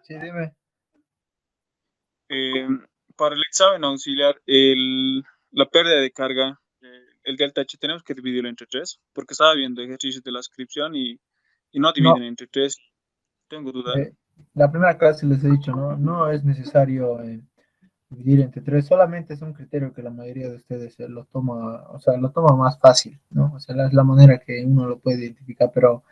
Sí, dime. Eh, para el examen auxiliar, la pérdida de carga, el delta H, tenemos que dividirlo entre tres, porque estaba viendo ejercicios de la inscripción y no No, dividen entre tres. Tengo duda. eh, la primera clase les he dicho, no, no es necesario dividir entre tres, solamente es un criterio que la mayoría de ustedes lo toma, o sea, lo toma más fácil, ¿no? O sea, es la manera que uno lo puede identificar, pero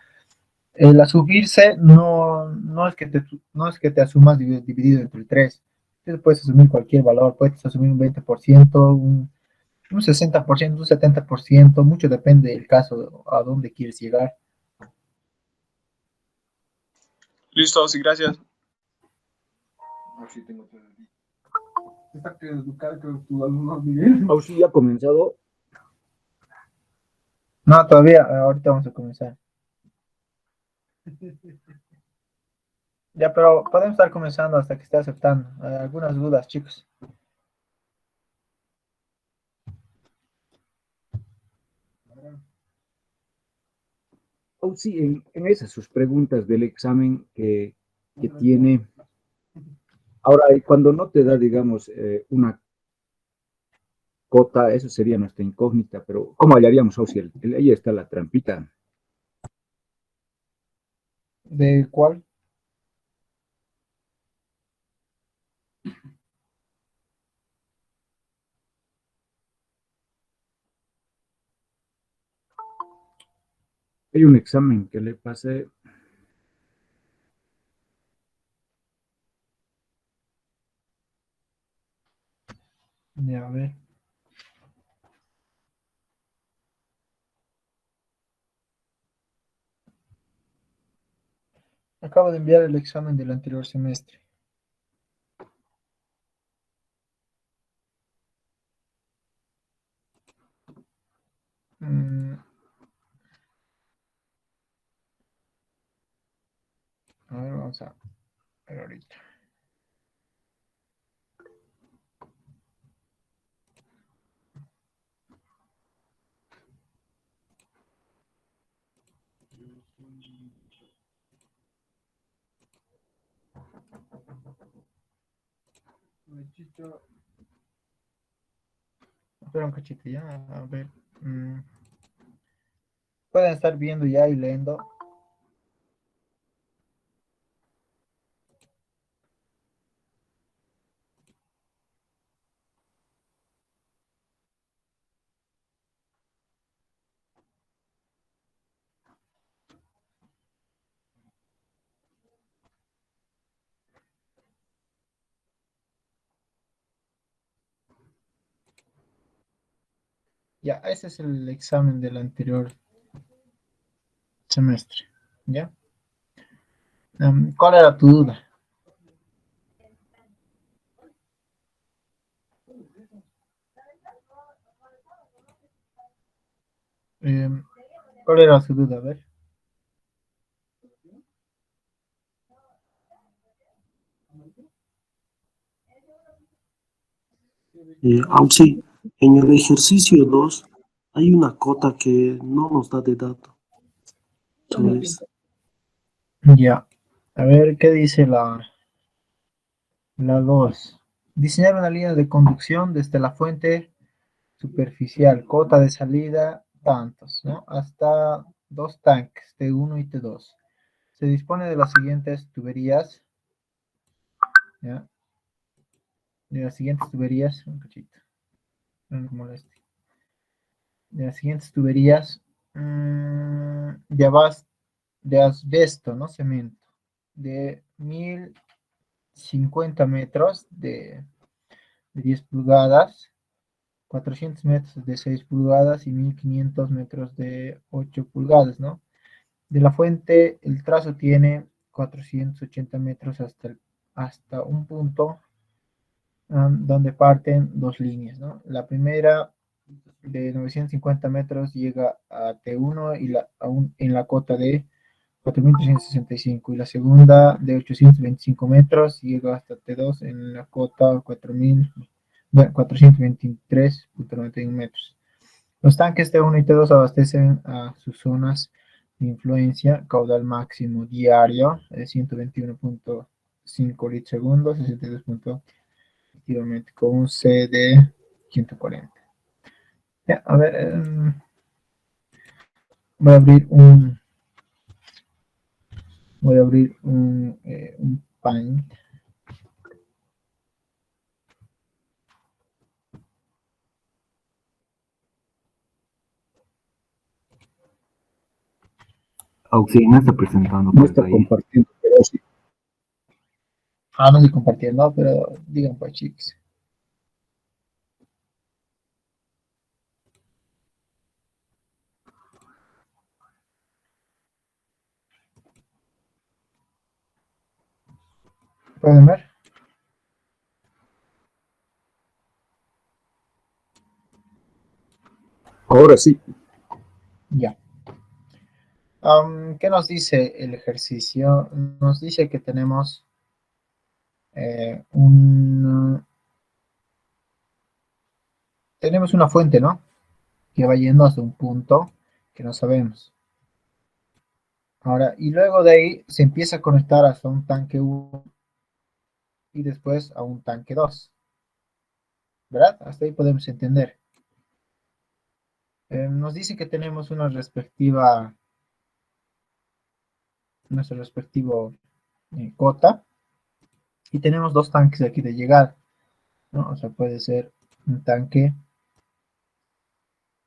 el asubirse no es que no es que te asumas dividido entre tres. Tú puedes asumir cualquier valor, puedes asumir un 20%, un 60%, un 70%, mucho depende del caso, a dónde quieres llegar. Listo, sí, gracias. ¿O sí ya ha comenzado? No, todavía, ahorita vamos a comenzar. Ya, pero podemos estar comenzando hasta que esté aceptando. Algunas dudas, chicos. ¿O sí, en esas sus preguntas del examen que tiene? Ahora, cuando no te da, digamos, una cota, eso sería nuestra incógnita, pero ¿cómo hallaríamos, o si ahí está la trampita? ¿De cuál? Hay un examen que le pasé. Ya, a ver. Acabo de enviar el examen del anterior semestre. Mm, a ver, vamos a ver ahorita. Espera un cachito ya, a ver. mm, Pueden estar viendo ya y leyendo. Ya, ese es el examen del anterior semestre. ¿Ya? ¿Cuál era tu duda? Em, ¿Cuál era su duda? A ver. Sí, en el ejercicio 2 hay una cota que no nos da de dato. Entonces, Ya. A ver, ¿qué dice la 2? Diseñar una línea de conducción desde la fuente superficial, cota de salida, tantos, ¿no? Hasta dos tanques, T1 y T2. Se dispone de las siguientes tuberías, ¿ya? De las siguientes tuberías, un cachito, no me moleste. De las siguientes tuberías, ya vas de asbesto, ¿no? Cemento, de 1050 metros de 10 pulgadas, 400 metros de 6 pulgadas y 1500 metros de 8 pulgadas, ¿no? De la fuente, el trazo tiene 480 metros hasta un punto donde parten dos líneas, ¿no? La primera de 950 metros llega a T1 y en la cota de 4365 y la segunda de 825 metros llega hasta T2 en la cota 423.91 metros. Los tanques T1 y T2 abastecen a sus zonas de influencia, caudal máximo diario de 121. 5 litros segundo, 62 puntos, efectivamente, con un C de 140. Ya, a ver, voy a abrir un, un Paint. Auxi, no está presentando No pues está ahí. compartiendo, pero sí. Ah, no estoy compartiendo, pero digan pues, chicos. ¿Pueden ver? Ahora sí. Ya. ¿Qué nos dice el ejercicio? Nos dice que tenemos tenemos una fuente, ¿no? Que va yendo hasta un punto que no sabemos. Ahora, y luego de ahí se empieza a conectar hasta un tanque 1 y después a un tanque 2. ¿Verdad? Hasta ahí podemos entender. Nos dice que tenemos una respectiva, nuestro respectivo cota y tenemos dos tanques aquí de llegada, ¿no? O sea, puede ser un tanque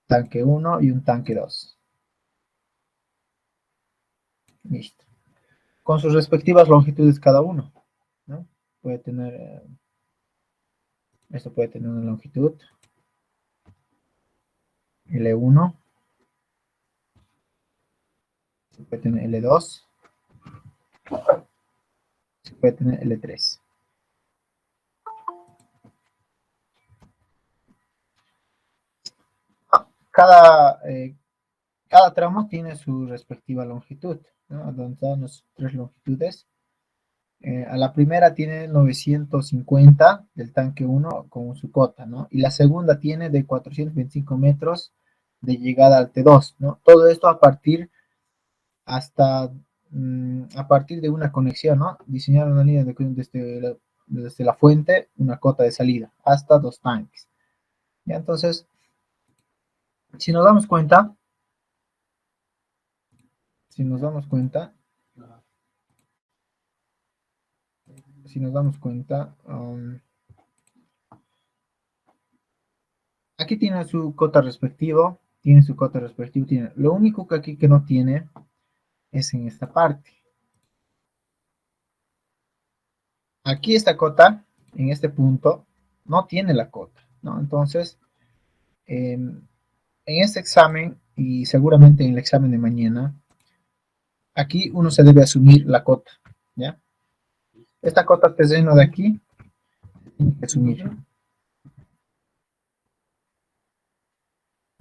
1 y un tanque 2. Listo. Con sus respectivas longitudes cada uno, ¿no? Puede tener, esto puede tener una longitud L1, se puede tener L2, se puede tener L3. Cada, cada tramo tiene su respectiva longitud, ¿no? Donde están las tres longitudes. A la primera tiene 950 del tanque 1 con su cota, ¿no? Y la segunda tiene de 425 metros de llegada al T2, ¿no? Todo esto a partir a partir de una conexión, ¿no? Diseñar una línea desde la fuente, una cota de salida, hasta dos tanques. ¿Ya? Entonces, si nos damos cuenta, si nos damos cuenta, si nos damos cuenta, aquí tiene su cota respectivo, tiene su cota respectivo, tiene. Lo único que aquí que no tiene es en esta parte. Aquí esta cota, en este punto, no tiene la cota, ¿no? Entonces, en este examen y seguramente en el examen de mañana, aquí uno se debe asumir la cota, ¿ya? Esta cota terreno de aquí, tiene que asumir.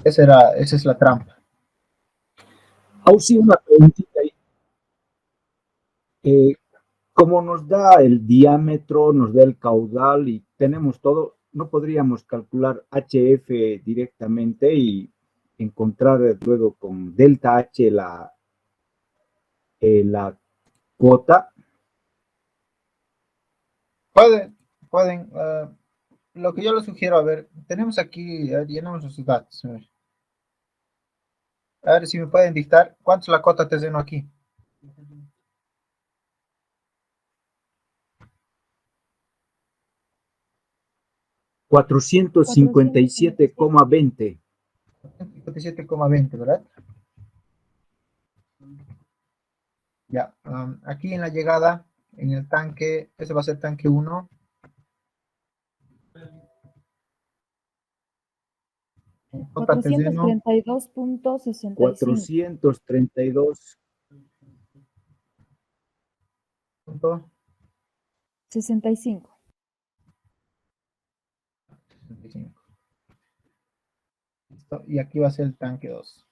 Esa es la trampa. Auxi, una preguntita ahí. Como nos da el diámetro, nos da el caudal y tenemos todo, ¿no podríamos calcular HF directamente y encontrar luego con delta H la cuota? Pueden, lo que yo les sugiero, a ver, tenemos aquí, llenamos los datos, a ver si me pueden dictar, ¿cuánto es la cota terreno aquí? 457,20. 57,20, ¿verdad? Ya, aquí en la llegada, en el tanque, ese va a ser tanque 1. Cota terreno, 432.65. 432. punto 65. 65. Listo, y aquí va a ser el tanque 2.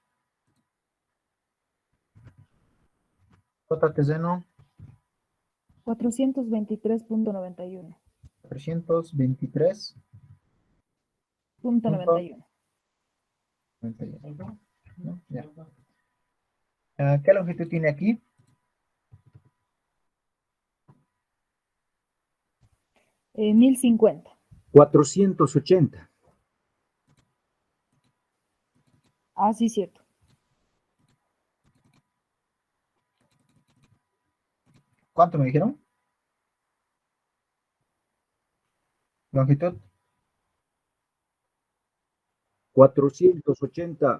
Cota terreno, 423.91. 323. Punto 91. 91, ¿no? Ya. ¿Qué longitud tiene aquí? 1050. 480. Ah, sí, cierto. ¿Cuánto me dijeron? Longitud. 480.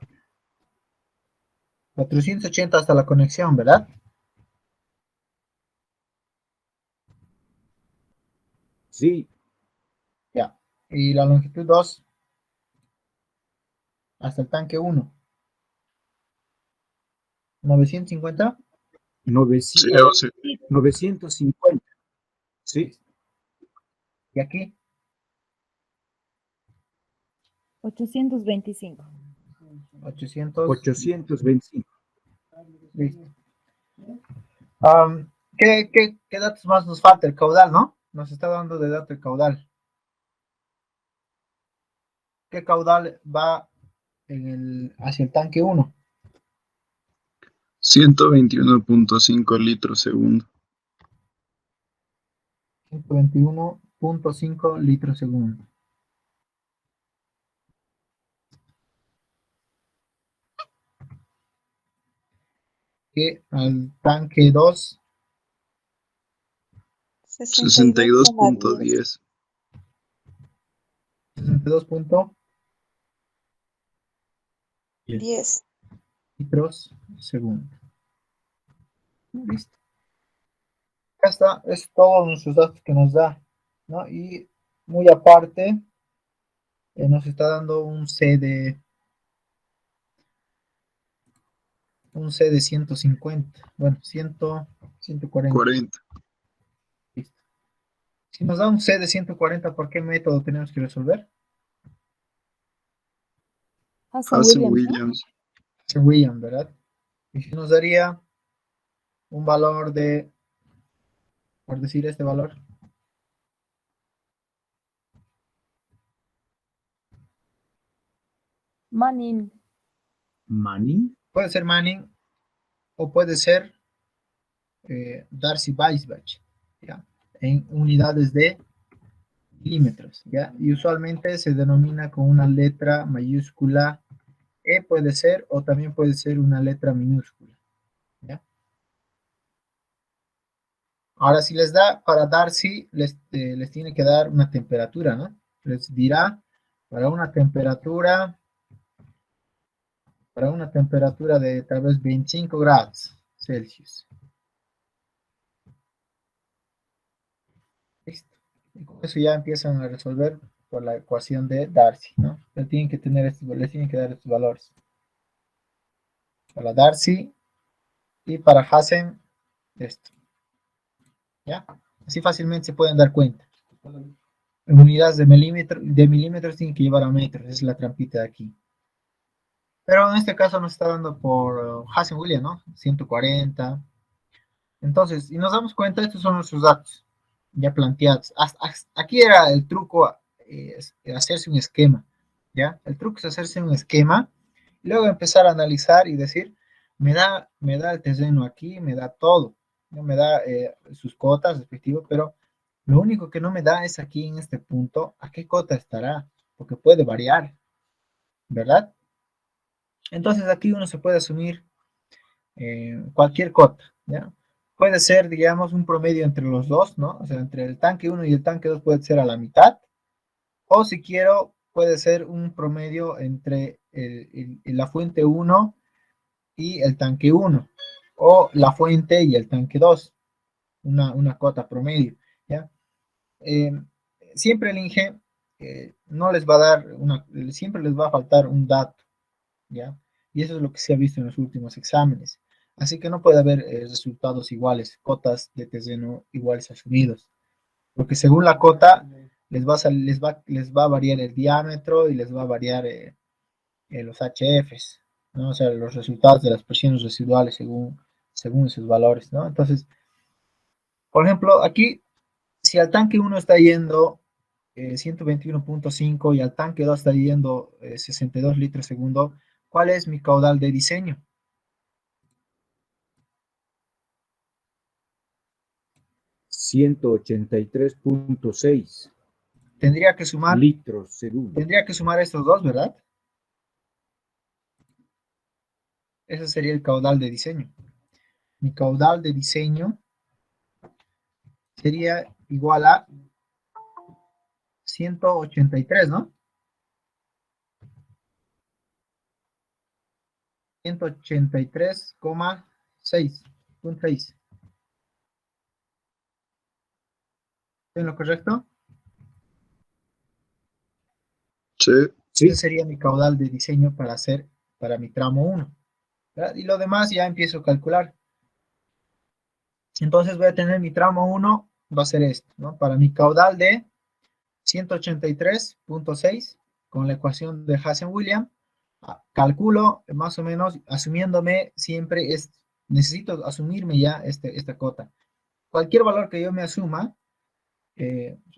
480 hasta la conexión, ¿verdad? Sí, Ya. Y la longitud 2 hasta el tanque 1. 950. 900, Sí. 950. Sí, Y aquí 825. 800. 825. Listo. ¿Qué datos más nos falta? El caudal, ¿no? Nos está dando de dato el caudal. ¿Qué caudal va hacia el tanque 1? 121.5 litros segundo. 121.5 litros segundo. Que al tanque 2, 62.10. 62.10 litros segundo. Listo. Ya está, es todos nuestros datos que nos da, ¿no? Y muy aparte, nos está dando un C de 150, bueno, 140. 40. Listo. Si nos da un C de 140, ¿por qué método tenemos que resolver? Hassan Hace Williams, ¿no? Williams. C William, ¿verdad? Y si nos daría un valor de, por decir este valor, Manning. Manning. puede ser Manning o puede ser Darcy Weisbach, ¿ya? En unidades de milímetros, ¿ya? Y usualmente se denomina con una letra mayúscula E, puede ser, o también puede ser una letra minúscula, ¿ya? Ahora, si les da para Darcy, les tiene que dar una temperatura, ¿no? Les dirá para una temperatura de tal vez 25 grados Celsius. Listo. Y con eso ya empiezan a resolver por la ecuación de Darcy, ¿no? Les tienen que dar estos valores. Para Darcy y para Hassen, esto. ¿Ya? Así fácilmente se pueden dar cuenta. En unidades de milímetros tienen que llevar a metros, esa es la trampita de aquí. Pero en este caso nos está dando por Hassen William, ¿no? 140. Entonces, y nos damos cuenta, estos son nuestros datos ya planteados. Aquí era el truco, hacerse un esquema, ¿ya? El truco es hacerse un esquema y luego empezar a analizar y decir, me da el terreno aquí, me da todo, ¿no? Me da sus cotas respectivas, pero lo único que no me da es aquí en este punto, a qué cota estará, porque puede variar, ¿verdad? Entonces aquí uno se puede asumir cualquier cota, ¿ya? Puede ser, digamos, un promedio entre los dos, ¿no? O sea, entre el tanque 1 y el tanque 2 puede ser a la mitad, o si quiero, puede ser un promedio entre la fuente 1 y el tanque 1, o la fuente y el tanque 2, una cota promedio, ¿ya? Eh, siempre el INGE no les va a dar siempre les va a faltar un dato, ¿ya? Y eso es lo que se ha visto en los últimos exámenes. Así que no puede haber resultados iguales, cotas de terreno iguales asumidos, porque según la cota les va a variar el diámetro y les va a variar los HFs, ¿no? O sea, los resultados de las presiones residuales según sus valores, ¿no? Entonces, por ejemplo, aquí, si al tanque 1 está yendo 121.5 y al tanque 2 está yendo 62 litros segundo, ¿cuál es mi caudal de diseño? 183.6 Tendría que sumar, litros segundo. tendría que sumar estos dos, ¿verdad? Ese sería el caudal de diseño. Mi caudal de diseño sería igual a 183, ¿no? 183,6. ¿Estoy en lo correcto? Sí. Ese sería mi caudal de diseño para hacer, para mi tramo 1. ¿Verdad? Y lo demás ya empiezo a calcular. Entonces voy a tener mi tramo 1, va a ser esto, ¿no? Para mi caudal de 183.6, con la ecuación de Hazen-Williams, calculo más o menos, asumiéndome siempre, necesito asumirme ya esta cota. Cualquier valor que yo me asuma,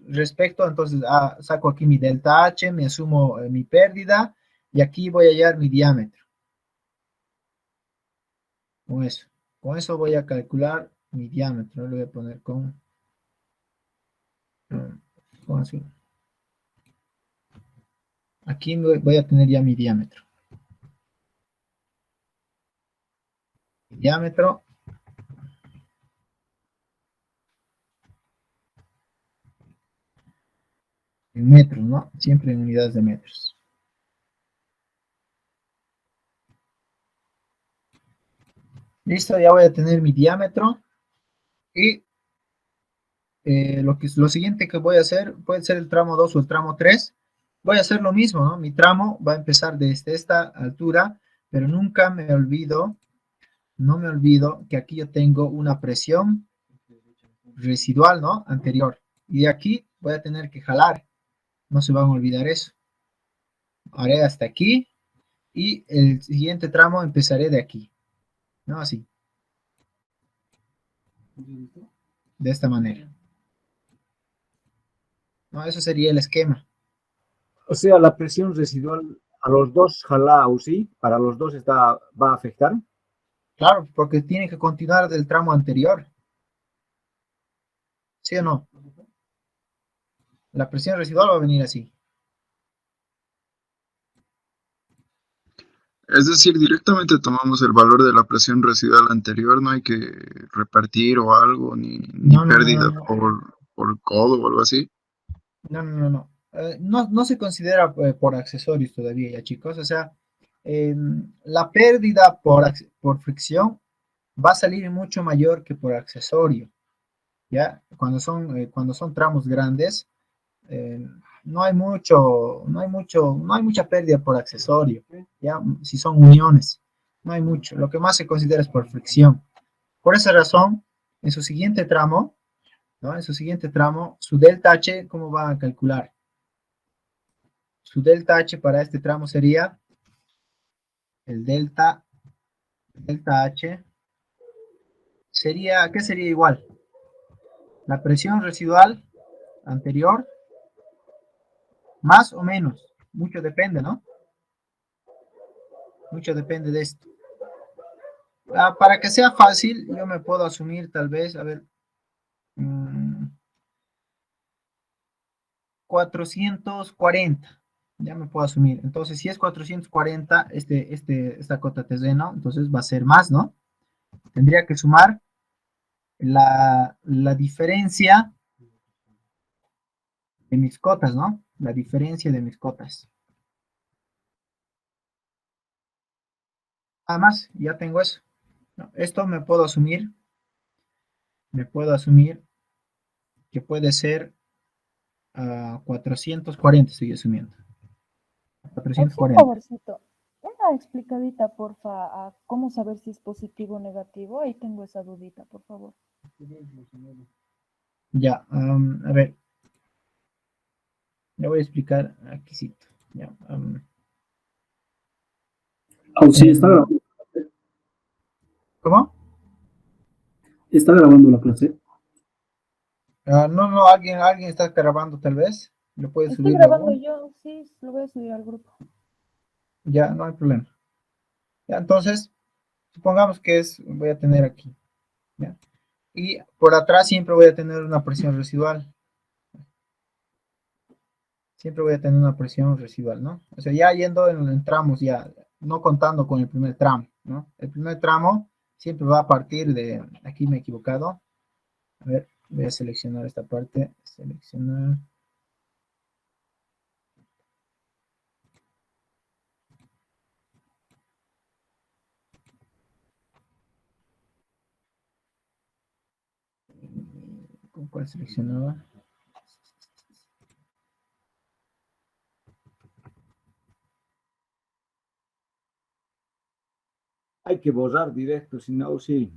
respecto, entonces saco aquí mi delta H, me asumo mi pérdida, y aquí voy a hallar mi diámetro. Con eso voy a calcular mi diámetro, lo voy a poner con azul. Aquí voy a tener ya mi diámetro. Mi diámetro en metros, ¿no? Siempre en unidades de metros. Listo, ya voy a tener mi diámetro. Y lo siguiente que voy a hacer, puede ser el tramo 2 o el tramo 3. Voy a hacer lo mismo, ¿no? Mi tramo va a empezar desde esta altura, pero nunca me olvido, no me olvido que aquí yo tengo una presión residual, ¿no? Anterior. Y de aquí voy a tener que jalar. No se van a olvidar eso. Haré hasta aquí y el siguiente tramo empezaré de aquí, ¿no? Así. De esta manera. ¿No? Eso sería el esquema. O sea, la presión residual a los dos jalados, ¿sí? Para los dos va a afectar. Claro, porque tiene que continuar del tramo anterior. ¿Sí o no? La presión residual va a venir así. Es decir, directamente tomamos el valor de la presión residual anterior, no hay que repartir o algo, ni No, no, no, pérdida no, por codo o algo así. no. No se considera por accesorios todavía, ya chicos. O sea, la pérdida por fricción va a salir mucho mayor que por accesorio. ¿Ya? Cuando son tramos grandes, eh, no hay mucha pérdida por accesorio, ¿ya? Si son uniones, no hay mucho. Lo que más se considera es por fricción. Por esa razón, en su siguiente tramo, ¿no? En su siguiente tramo, su delta H, ¿cómo va a calcular? Su delta H para este tramo sería el delta H sería, ¿qué sería igual? La presión residual anterior, más o menos, mucho depende, ¿no? Mucho depende de esto. Para que sea fácil, yo me puedo asumir tal vez, a ver, 440. Ya me puedo asumir. Entonces, si es 440, esta cota terreno, entonces va a ser más, ¿no? Tendría que sumar la diferencia de mis cotas, ¿no? La diferencia de mis cotas. Además, ya tengo eso. ¿No? Esto me puedo asumir que puede ser 440, estoy asumiendo. Un 440. favorcito, una explicadita, porfa, a cómo saber si es positivo o negativo. Ahí tengo esa dudita, por favor. Ya, a ver. Le voy a explicar aquí sí. Ya, Sí, está grabando. ¿Cómo? Está grabando la clase. No, alguien está grabando tal vez. Lo puede Estoy subir grabando luego. yo, sí, lo voy a subir al grupo. Ya, no hay problema. Ya, entonces, supongamos que voy a tener aquí. ¿Ya? Y por atrás siempre voy a tener una presión residual. Siempre voy a tener una presión residual, ¿no? O sea, ya yendo en tramos, ya no contando con el primer tramo, ¿no? El primer tramo siempre va a partir de, aquí me he equivocado. A ver, voy a seleccionar esta parte, seleccionar. ¿Con cuál seleccionaba? Hay que borrar directo, si no, sí.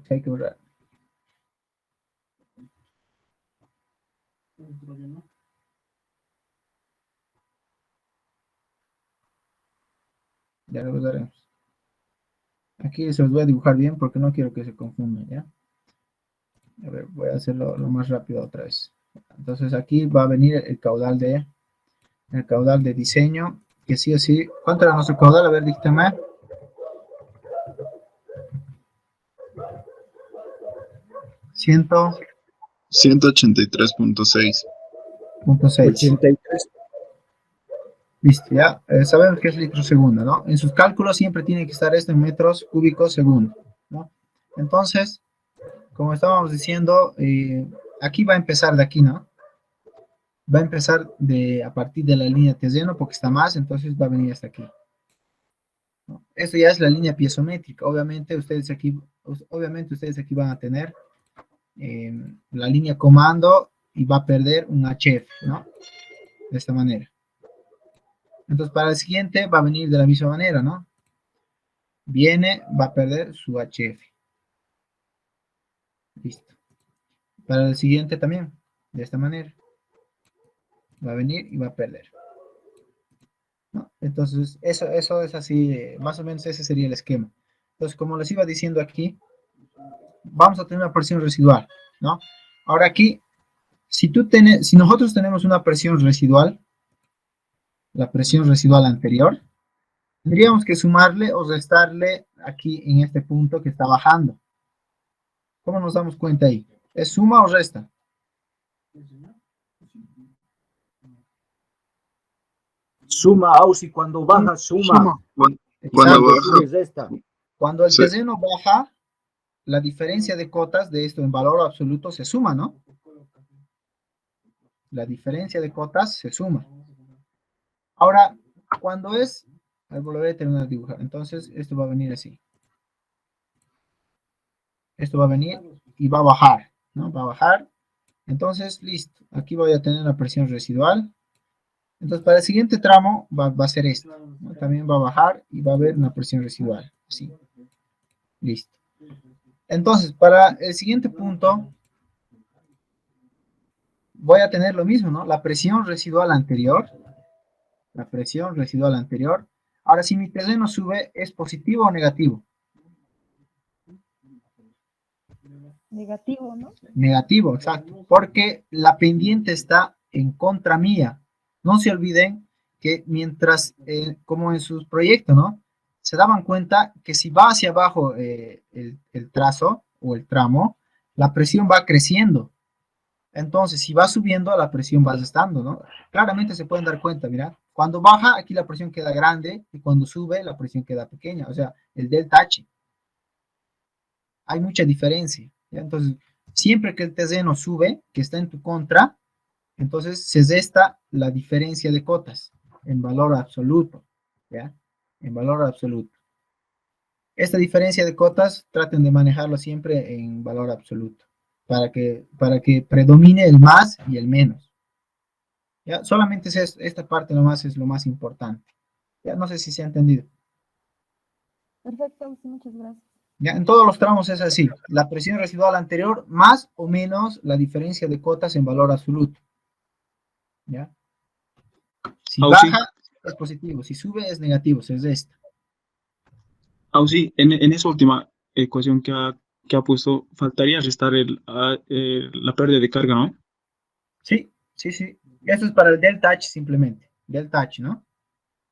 Hay que borrar. Ya lo borraremos. Aquí se los voy a dibujar bien porque no quiero que se confundan, ¿ya? A ver, voy a hacerlo lo más rápido otra vez. Entonces aquí va a venir el caudal de diseño, que sí o sí. ¿Cuánto era nuestro caudal? A ver, dígame. 183.6. 83. Listo, ya. Sabemos que es litro segundo, ¿no? En sus cálculos siempre tiene que estar esto en metros cúbicos segundo, ¿no? Entonces, como estábamos diciendo, aquí va a empezar de aquí, ¿no? Va a empezar a partir de la línea T0 porque está más, entonces va a venir hasta aquí, ¿no? Esto ya es la línea piezométrica. Obviamente ustedes aquí van a tener la línea comando y va a perder un HF, ¿no? De esta manera. Entonces, para el siguiente va a venir de la misma manera, ¿no? Viene, va a perder su HF. Listo. Para el siguiente también, de esta manera. Va a venir y va a perder, ¿no? Entonces, eso es así, más o menos ese sería el esquema. Entonces, como les iba diciendo aquí, vamos a tener una presión residual, ¿no? Ahora aquí, si nosotros tenemos una presión residual, la presión residual anterior, tendríamos que sumarle o restarle aquí en este punto que está bajando. ¿Cómo nos damos cuenta ahí? ¿Es suma o resta? Suma, Ausi, cuando baja, suma. Cuando baja. Resta. Cuando el Sí. terreno baja, la diferencia de cotas de esto en valor absoluto se suma, ¿no? La diferencia de cotas se suma. Ahora, cuando es, volveré a terminar de dibujar. Entonces, esto va a venir así. Esto va a venir y va a bajar, ¿no? Va a bajar. Entonces, listo. Aquí voy a tener la presión residual. Entonces, para el siguiente tramo va a ser esto, ¿no? También va a bajar y va a haber una presión residual. Así. Listo. Entonces, para el siguiente punto, voy a tener lo mismo, ¿no? La presión residual anterior. La presión residual anterior. Ahora, si mi terreno sube, ¿es positivo o negativo? Negativo, ¿no? Negativo, exacto. Porque la pendiente está en contra mía. No se olviden que mientras, como en sus proyectos, ¿no? Se daban cuenta que si va hacia abajo el trazo o el tramo, la presión va creciendo. Entonces, si va subiendo, la presión va restando, ¿no? Claramente se pueden dar cuenta, mira. Cuando baja, aquí la presión queda grande y cuando sube, la presión queda pequeña. O sea, el delta H. Hay mucha diferencia, ¿ya? Entonces, siempre que el terreno sube, que está en tu contra, entonces se resta la diferencia de cotas en valor absoluto, ¿ya? En valor absoluto. Esta diferencia de cotas traten de manejarlo siempre en valor absoluto para que predomine el más y el menos. ¿Ya? Solamente esta parte nomás es lo más importante. Ya no sé si se ha entendido. Perfecto, sí, muchas gracias. ¿Ya? En todos los tramos es así. La presión residual anterior más o menos la diferencia de cotas en valor absoluto. ¿Ya? Si baja es positivo, si sube es negativo, se resta. Sí, en esa última ecuación que ha puesto, faltaría restar la pérdida de carga, ¿no? Sí, sí, sí. Esto es para el delta H simplemente. delta H, ¿no?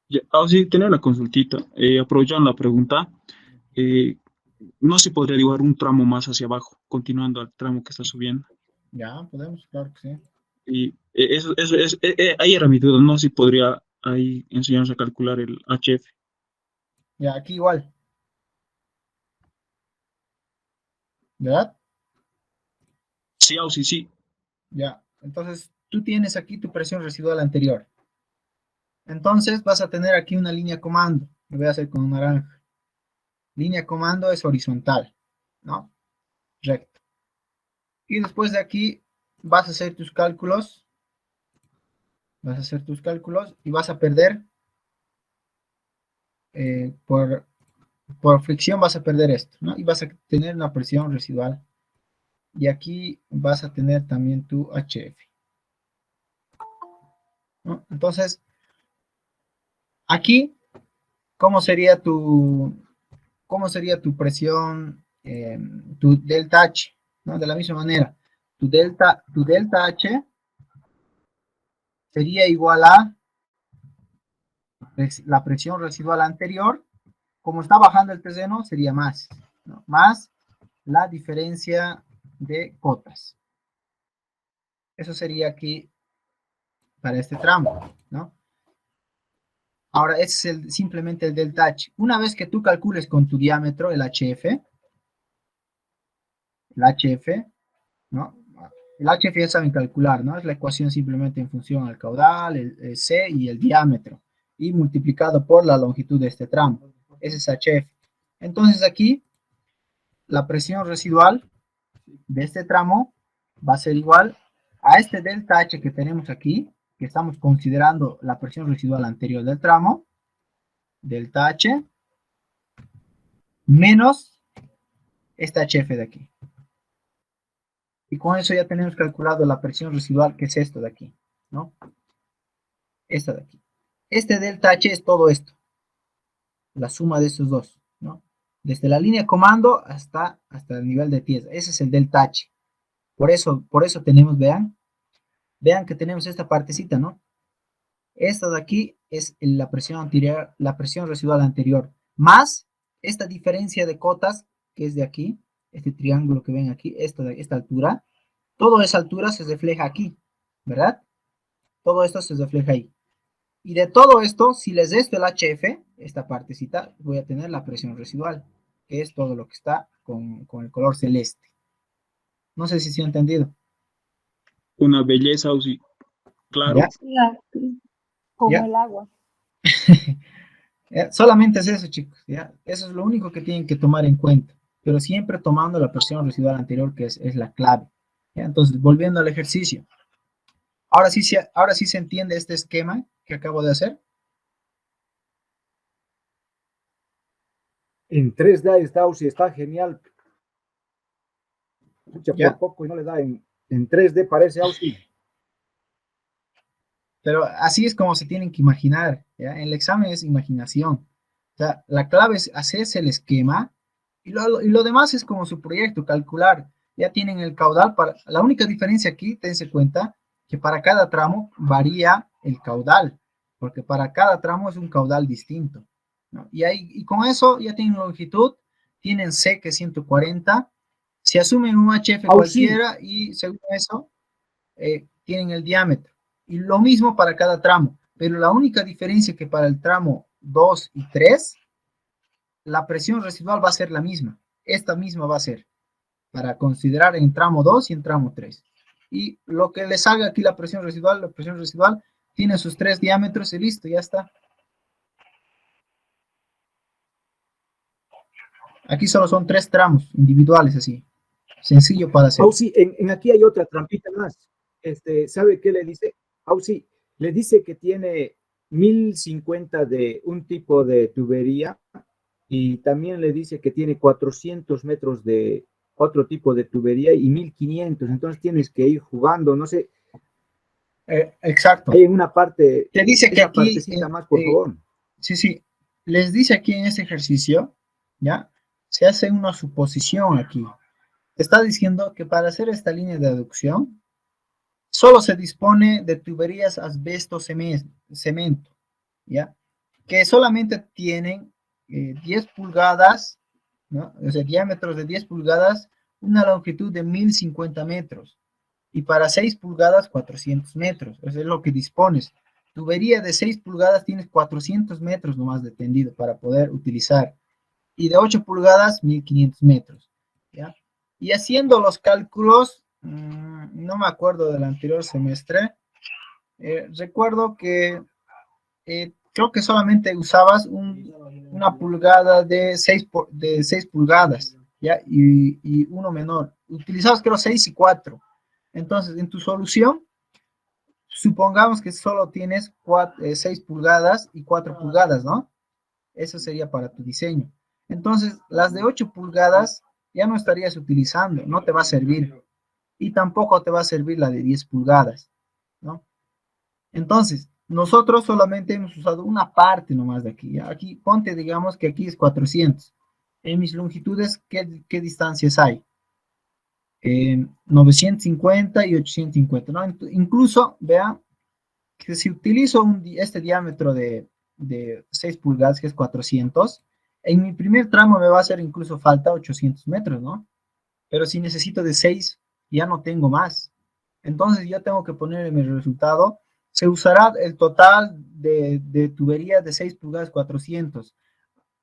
Ya, sí, tenía una consultita. Aprovechando la pregunta, eh, no se podría dibujar un tramo más hacia abajo, continuando al tramo que está subiendo. Ya, podemos, claro que sí. Y ahí era mi duda, no sé si podría ahí enseñarnos a calcular el HF. Ya, aquí igual, ¿verdad? Sí, sí, sí. Ya, entonces tú tienes aquí tu presión residual anterior. Entonces vas a tener aquí una línea comando. Lo voy a hacer con un naranja. Línea comando es horizontal, ¿no? Recto. Y después de aquí vas a hacer tus cálculos. Vas a hacer tus cálculos y vas a perder por fricción vas a perder esto, ¿no? Y vas a tener una presión residual. Y aquí vas a tener también tu HF, ¿no? Entonces, aquí, cómo sería tu presión, tu delta H, ¿no? De la misma manera, tu delta H sería igual a la presión residual anterior. Como está bajando el terreno, sería más, ¿no? Más la diferencia de cotas. Eso sería aquí para este tramo, ¿no? Ahora, ese es simplemente el delta H. Una vez que tú calcules con tu diámetro el HF, ¿no? El HF ya saben calcular, ¿no? Es la ecuación simplemente en función al caudal, el C y el diámetro, y multiplicado por la longitud de este tramo. Ese es HF. Entonces aquí, la presión residual de este tramo va a ser igual a este delta H que tenemos aquí, que estamos considerando la presión residual anterior del tramo, delta H, menos este HF de aquí. Y con eso ya tenemos calculado la presión residual, que es esto de aquí, ¿no? Esta de aquí. Este delta H es todo esto, la suma de estos dos, ¿no? Desde la línea comando hasta el nivel de tierra. Ese es el delta H. Por eso tenemos, vean que tenemos esta partecita, ¿no? Esta de aquí es la presión anterior, la presión residual anterior, más esta diferencia de cotas, que es de aquí, este triángulo que ven aquí, esta altura, toda esa altura se refleja aquí, ¿verdad? Todo esto se refleja ahí. Y de todo esto, si les resto el HF, esta partecita, voy a tener la presión residual, que es todo lo que está con el color celeste. No sé si se ha entendido. Una belleza, sí. Claro. ¿Ya? Como ¿Ya? el agua. Solamente es eso, chicos, ¿ya? Eso es lo único que tienen que tomar en cuenta, pero siempre tomando la presión residual anterior, que es la clave, ¿ya? Entonces, volviendo al ejercicio. Ahora sí se entiende este esquema que acabo de hacer. En 3D está, Ausi, está genial. Escucha, ¿Ya? por poco y no le da en 3D, parece, Ausi. Pero así es como se tienen que imaginar, ¿ya? El examen es imaginación. O sea, la clave es hacerse el esquema y lo demás es como su proyecto, calcular. Ya tienen el caudal para... La única diferencia aquí, tense cuenta, que para cada tramo varía el caudal, porque para cada tramo es un caudal distinto, ¿no? Y con eso ya tienen longitud, tienen C que es 140, si asumen un HF cualquiera y según eso tienen el diámetro. Y lo mismo para cada tramo, pero la única diferencia es que para el tramo 2 y 3, la presión residual va a ser la misma. Esta misma va a ser para considerar en tramo 2 y en tramo 3. Y lo que les salga aquí la presión residual tiene sus 3 diámetros y listo, ya está. Aquí solo son 3 tramos individuales así. Sencillo para hacer. Ausi, en aquí hay otra trampita más. ¿Sabe qué le dice? Ausi, le dice que tiene 1050 de un tipo de tubería y también le dice que tiene 400 metros de otro tipo de tubería y 1500. Entonces tienes que ir jugando, no sé. Exacto. Hay en una parte, te dice que aquí, partecita más, por favor. Sí, les dice aquí en este ejercicio, ¿ya? Se hace una suposición aquí. Te está diciendo que para hacer esta línea de aducción, solo se dispone de tuberías asbesto cemento, ¿ya? Que solamente tienen 10 pulgadas, ¿no? O sea, diámetros de 10 pulgadas, una longitud de 1050 metros. Y para 6 pulgadas, 400 metros. Eso es lo que dispones. Tubería de 6 pulgadas tienes 400 metros nomás de tendido para poder utilizar. Y de 8 pulgadas, 1500 metros. ¿Ya? Y haciendo los cálculos, no me acuerdo del anterior semestre, recuerdo que creo que solamente usabas una pulgada de 6 pulgadas, ¿ya? Y uno menor. Utilizabas creo 6 y 4. Entonces, en tu solución, supongamos que solo tienes 6 pulgadas y 4 pulgadas, ¿no? Eso sería para tu diseño. Entonces, las de 8 pulgadas ya no estarías utilizando, no te va a servir. Y tampoco te va a servir la de 10 pulgadas, ¿no? Entonces, nosotros solamente hemos usado una parte nomás de aquí. ¿Ya? Aquí, ponte, digamos que aquí es 400. En mis longitudes, ¿qué distancias hay? 950 y 850, ¿no? Incluso, vean, que si utilizo este diámetro de 6 pulgadas, que es 400, en mi primer tramo me va a hacer incluso falta 800 metros, ¿no? Pero si necesito de 6, ya no tengo más. Entonces ya tengo que poner en mi resultado, se usará el total de tuberías de 6 pulgadas 400,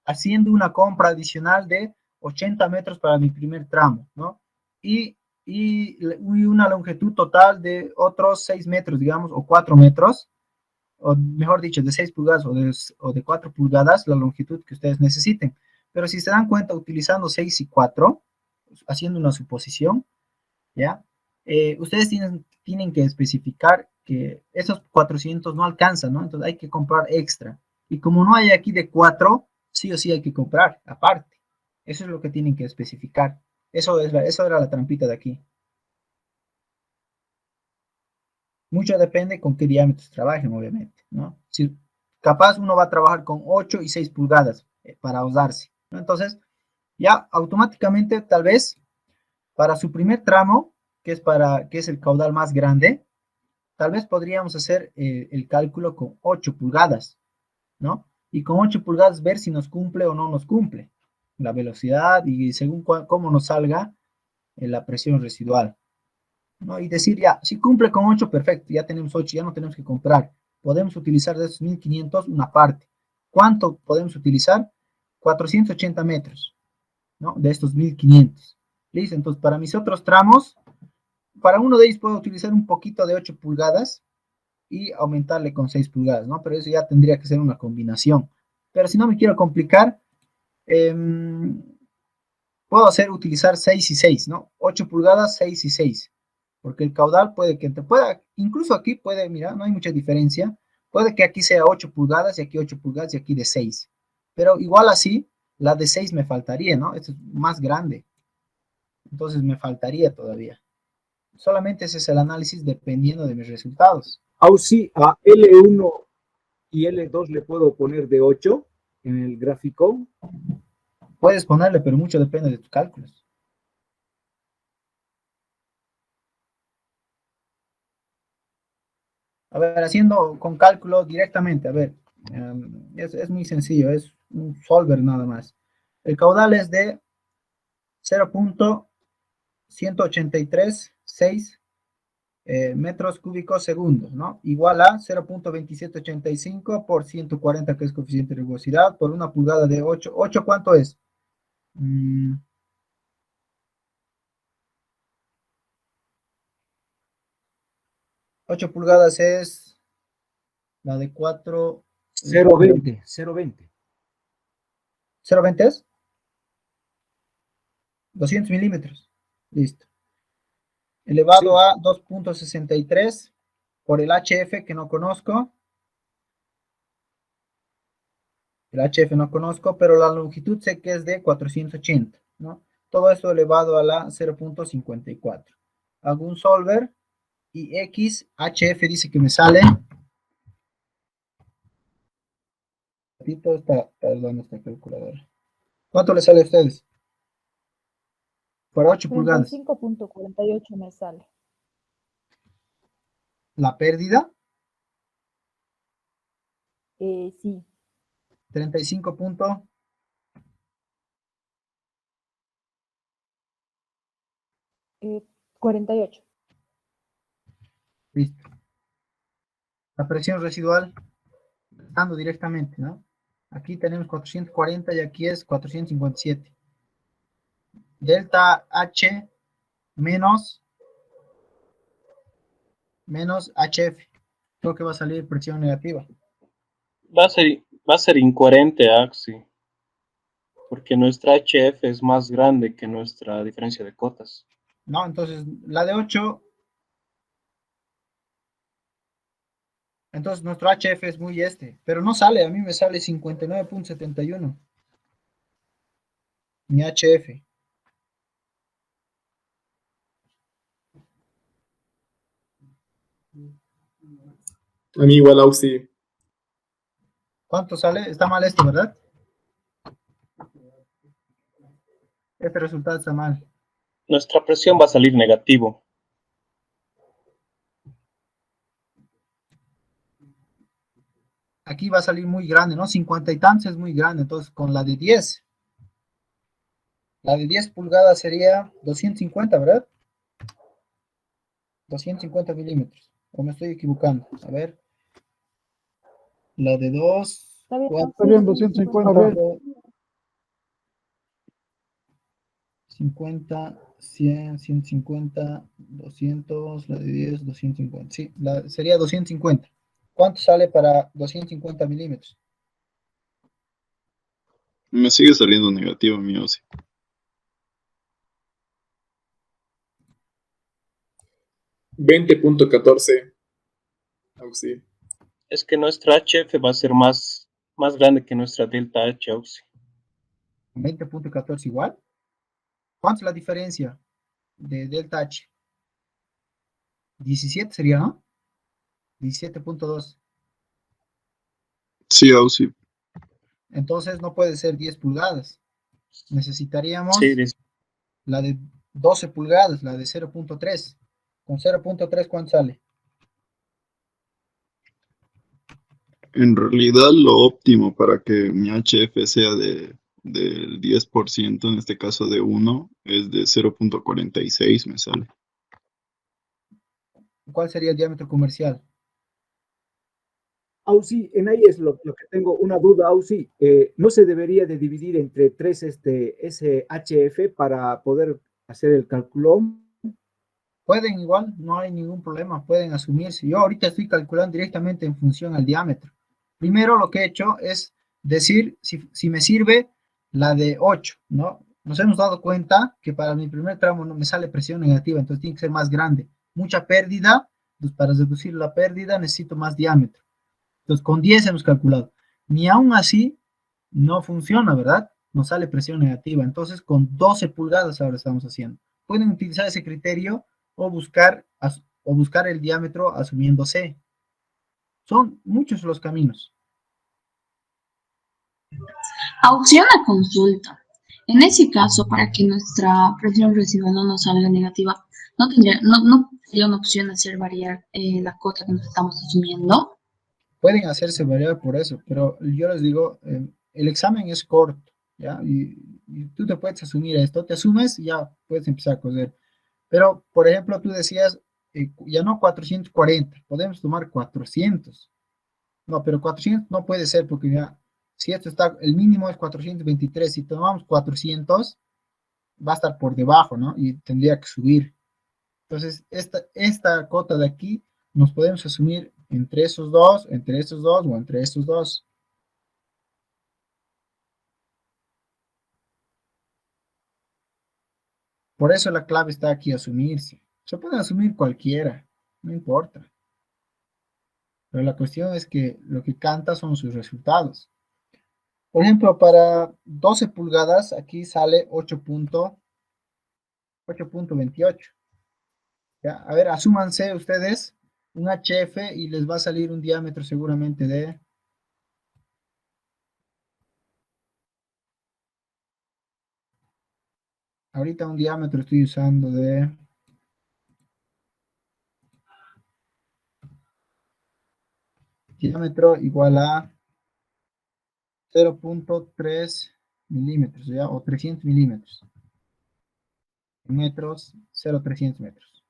haciendo una compra adicional de 80 metros para mi primer tramo, ¿no? Y, y una longitud total de otros 6 metros, digamos, o 4 metros, o mejor dicho, de 6 pulgadas o de 4 pulgadas, la longitud que ustedes necesiten. Pero si se dan cuenta, utilizando 6 y 4, haciendo una suposición, ¿ya? Ustedes tienen que especificar que esos 400 no alcanzan, ¿no? Entonces hay que comprar extra. Y como no hay aquí de 4, sí o sí hay que comprar aparte. Eso es lo que tienen que especificar. Eso era la trampita de aquí. Mucho depende con qué diámetros trabajen, obviamente, ¿no? Si capaz uno va a trabajar con 8 y 6 pulgadas para usarse, ¿no? Entonces, ya automáticamente, tal vez, para su primer tramo, que es el caudal más grande, tal vez podríamos hacer el cálculo con 8 pulgadas, ¿no? Y con 8 pulgadas ver si nos cumple o no nos cumple la velocidad y según cómo nos salga la presión residual, ¿no? Y decir, ya, si cumple con 8, perfecto, ya tenemos 8, ya no tenemos que comprar. Podemos utilizar de esos 1500 una parte. ¿Cuánto podemos utilizar? 480 metros, ¿no? De estos 1500. ¿Listo? Entonces, para mis otros tramos, para uno de ellos puedo utilizar un poquito de 8 pulgadas y aumentarle con 6 pulgadas, ¿no? Pero eso ya tendría que ser una combinación. Pero si no me quiero complicar, eh, puedo utilizar 6 y 6, ¿no? 8 pulgadas, 6 y 6. Porque el caudal puede que te pueda, incluso aquí puede, mira, no hay mucha diferencia. Puede que aquí sea 8 pulgadas y aquí 8 pulgadas y aquí de 6. Pero igual así, la de 6 me faltaría, ¿no? Esto es más grande. Entonces me faltaría todavía. Solamente ese es el análisis dependiendo de mis resultados. Ausi, a L1 y L2 le puedo poner de 8 en el gráfico. Puedes ponerle, pero mucho depende de tus cálculos. A ver, haciendo con cálculo directamente, a ver, es muy sencillo, es un solver nada más. El caudal es de 0.1836 metros cúbicos segundos, ¿no? Igual a 0.2785 por 140, que es coeficiente de rugosidad, por una pulgada de 8. ¿8 cuánto es? 8 pulgadas es la de 4. 0.20, 0.20. 0.20 es 200 milímetros. Listo. Elevado Sí. a 2.63 por el HF que no conozco. El HF no conozco, pero la longitud sé que es de 480, ¿no? Todo esto elevado a la 0.54. Hago un solver y X, HF dice que me sale. Perdón, esta calculadora. ¿Cuánto le sale a ustedes? Por 8 pulgadas. 35.48 me sale. la pérdida, Sí, 35 puntos. 48. Listo. La presión residual, dando directamente, ¿no? Aquí tenemos 440 y aquí es 457. Delta H menos HF. Creo que va a salir presión negativa. Va a ser incoherente, Axi, porque nuestra HF es más grande que nuestra diferencia de cotas. ¿No? Entonces, la de 8, entonces nuestro HF es muy pero no sale, a mí me sale 59.71. Mi HF. A mí igual, Auxi. ¿Cuánto sale? Está mal esto, ¿verdad? Este resultado está mal. Nuestra presión va a salir negativo. Aquí va a salir muy grande, ¿no? 50 y tantos es muy grande, entonces con la de 10. La de 10 pulgadas sería 250, ¿verdad? 250 milímetros. ¿O me estoy equivocando? A ver. La de 2. Está bien, ¿Cuánto? sí, 250. 50, 100, 150, 200, la de 10, 250. Sí, sería 250. ¿Cuánto sale para 250 milímetros? Me sigue saliendo negativo mi OSI. $20.14. Auxi. Es que nuestra HF va a ser más grande que nuestra delta H, Auxi. 20.14 igual. ¿Cuánto es la diferencia de delta H? 17 sería, ¿no? 17.2. Sí, OSI. Entonces no puede ser 10 pulgadas. Sí, Necesitaríamos la de 12 pulgadas, la de 0.3. Con 0.3, ¿cuánto sale? En realidad lo óptimo para que mi HF sea del 10%, en este caso de 1, es de 0.46 me sale. ¿Cuál sería el diámetro comercial? Auxi, en ahí es lo que tengo una duda, Auxi. ¿No se debería de dividir entre tres ese HF para poder hacer el cálculo? Pueden igual, no hay ningún problema, pueden asumirse. Yo ahorita estoy calculando directamente en función al diámetro. Primero lo que he hecho es decir si me sirve la de 8, ¿no? Nos hemos dado cuenta que para mi primer tramo no me sale presión negativa, entonces tiene que ser más grande. Mucha pérdida, pues para reducir la pérdida necesito más diámetro. Entonces con 10 hemos calculado. Ni aún así no funciona, ¿verdad? Nos sale presión negativa. Entonces con 12 pulgadas ahora estamos haciendo. Pueden utilizar ese criterio o buscar el diámetro asumiendo C. Son muchos los caminos. Opción a consulta. En ese caso, para que nuestra presión residual no nos salga negativa, no sería una opción hacer variar la cota que nos estamos asumiendo. Pueden hacerse variar por eso, pero yo les digo, el examen es corto, ¿ya? Y tú te puedes asumir esto, te asumes y ya puedes empezar a coser. Pero, por ejemplo, tú decías, ya no 440, podemos tomar 400. No, pero 400 no puede ser porque ya, si esto está, el mínimo es 423, si tomamos 400, va a estar por debajo, ¿no? Y tendría que subir. Entonces, esta cota de aquí nos podemos asumir entre estos dos o entre estos dos. Por eso la clave está aquí, asumirse. Se puede asumir cualquiera, no importa. Pero la cuestión es que lo que canta son sus resultados. Por ejemplo, para 12 pulgadas, aquí sale 8.28. ¿Ya? A ver, asúmanse ustedes un HF y les va a salir un diámetro seguramente de... Ahorita un diámetro estoy usando de diámetro igual a 0.3 milímetros, ¿ya? O 300 milímetros. Metros, 0,300 metros.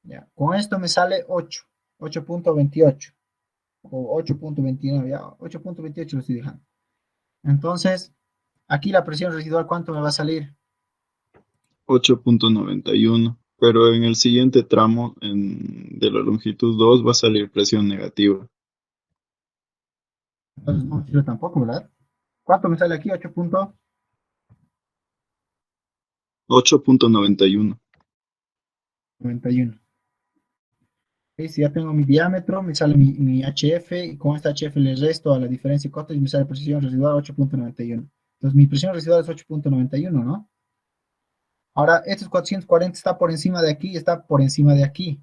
Ya. Con esto me sale 8, 8.28 o 8.29, ya, 8.28 lo estoy dejando. Entonces, aquí la presión residual, ¿cuánto me va a salir? 8.91. Pero en el siguiente tramo de la longitud 2 va a salir presión negativa. Entonces no me sirve tampoco, ¿verdad? ¿Cuánto me sale aquí? 8.91. 8.91. Ok, si ya tengo mi diámetro, me sale mi HF y con esta HF le resto a la diferencia de costos y me sale presión residual 8.91. Entonces mi presión residual es 8.91, ¿no? Ahora, estos 440 está por encima de aquí y está por encima de aquí.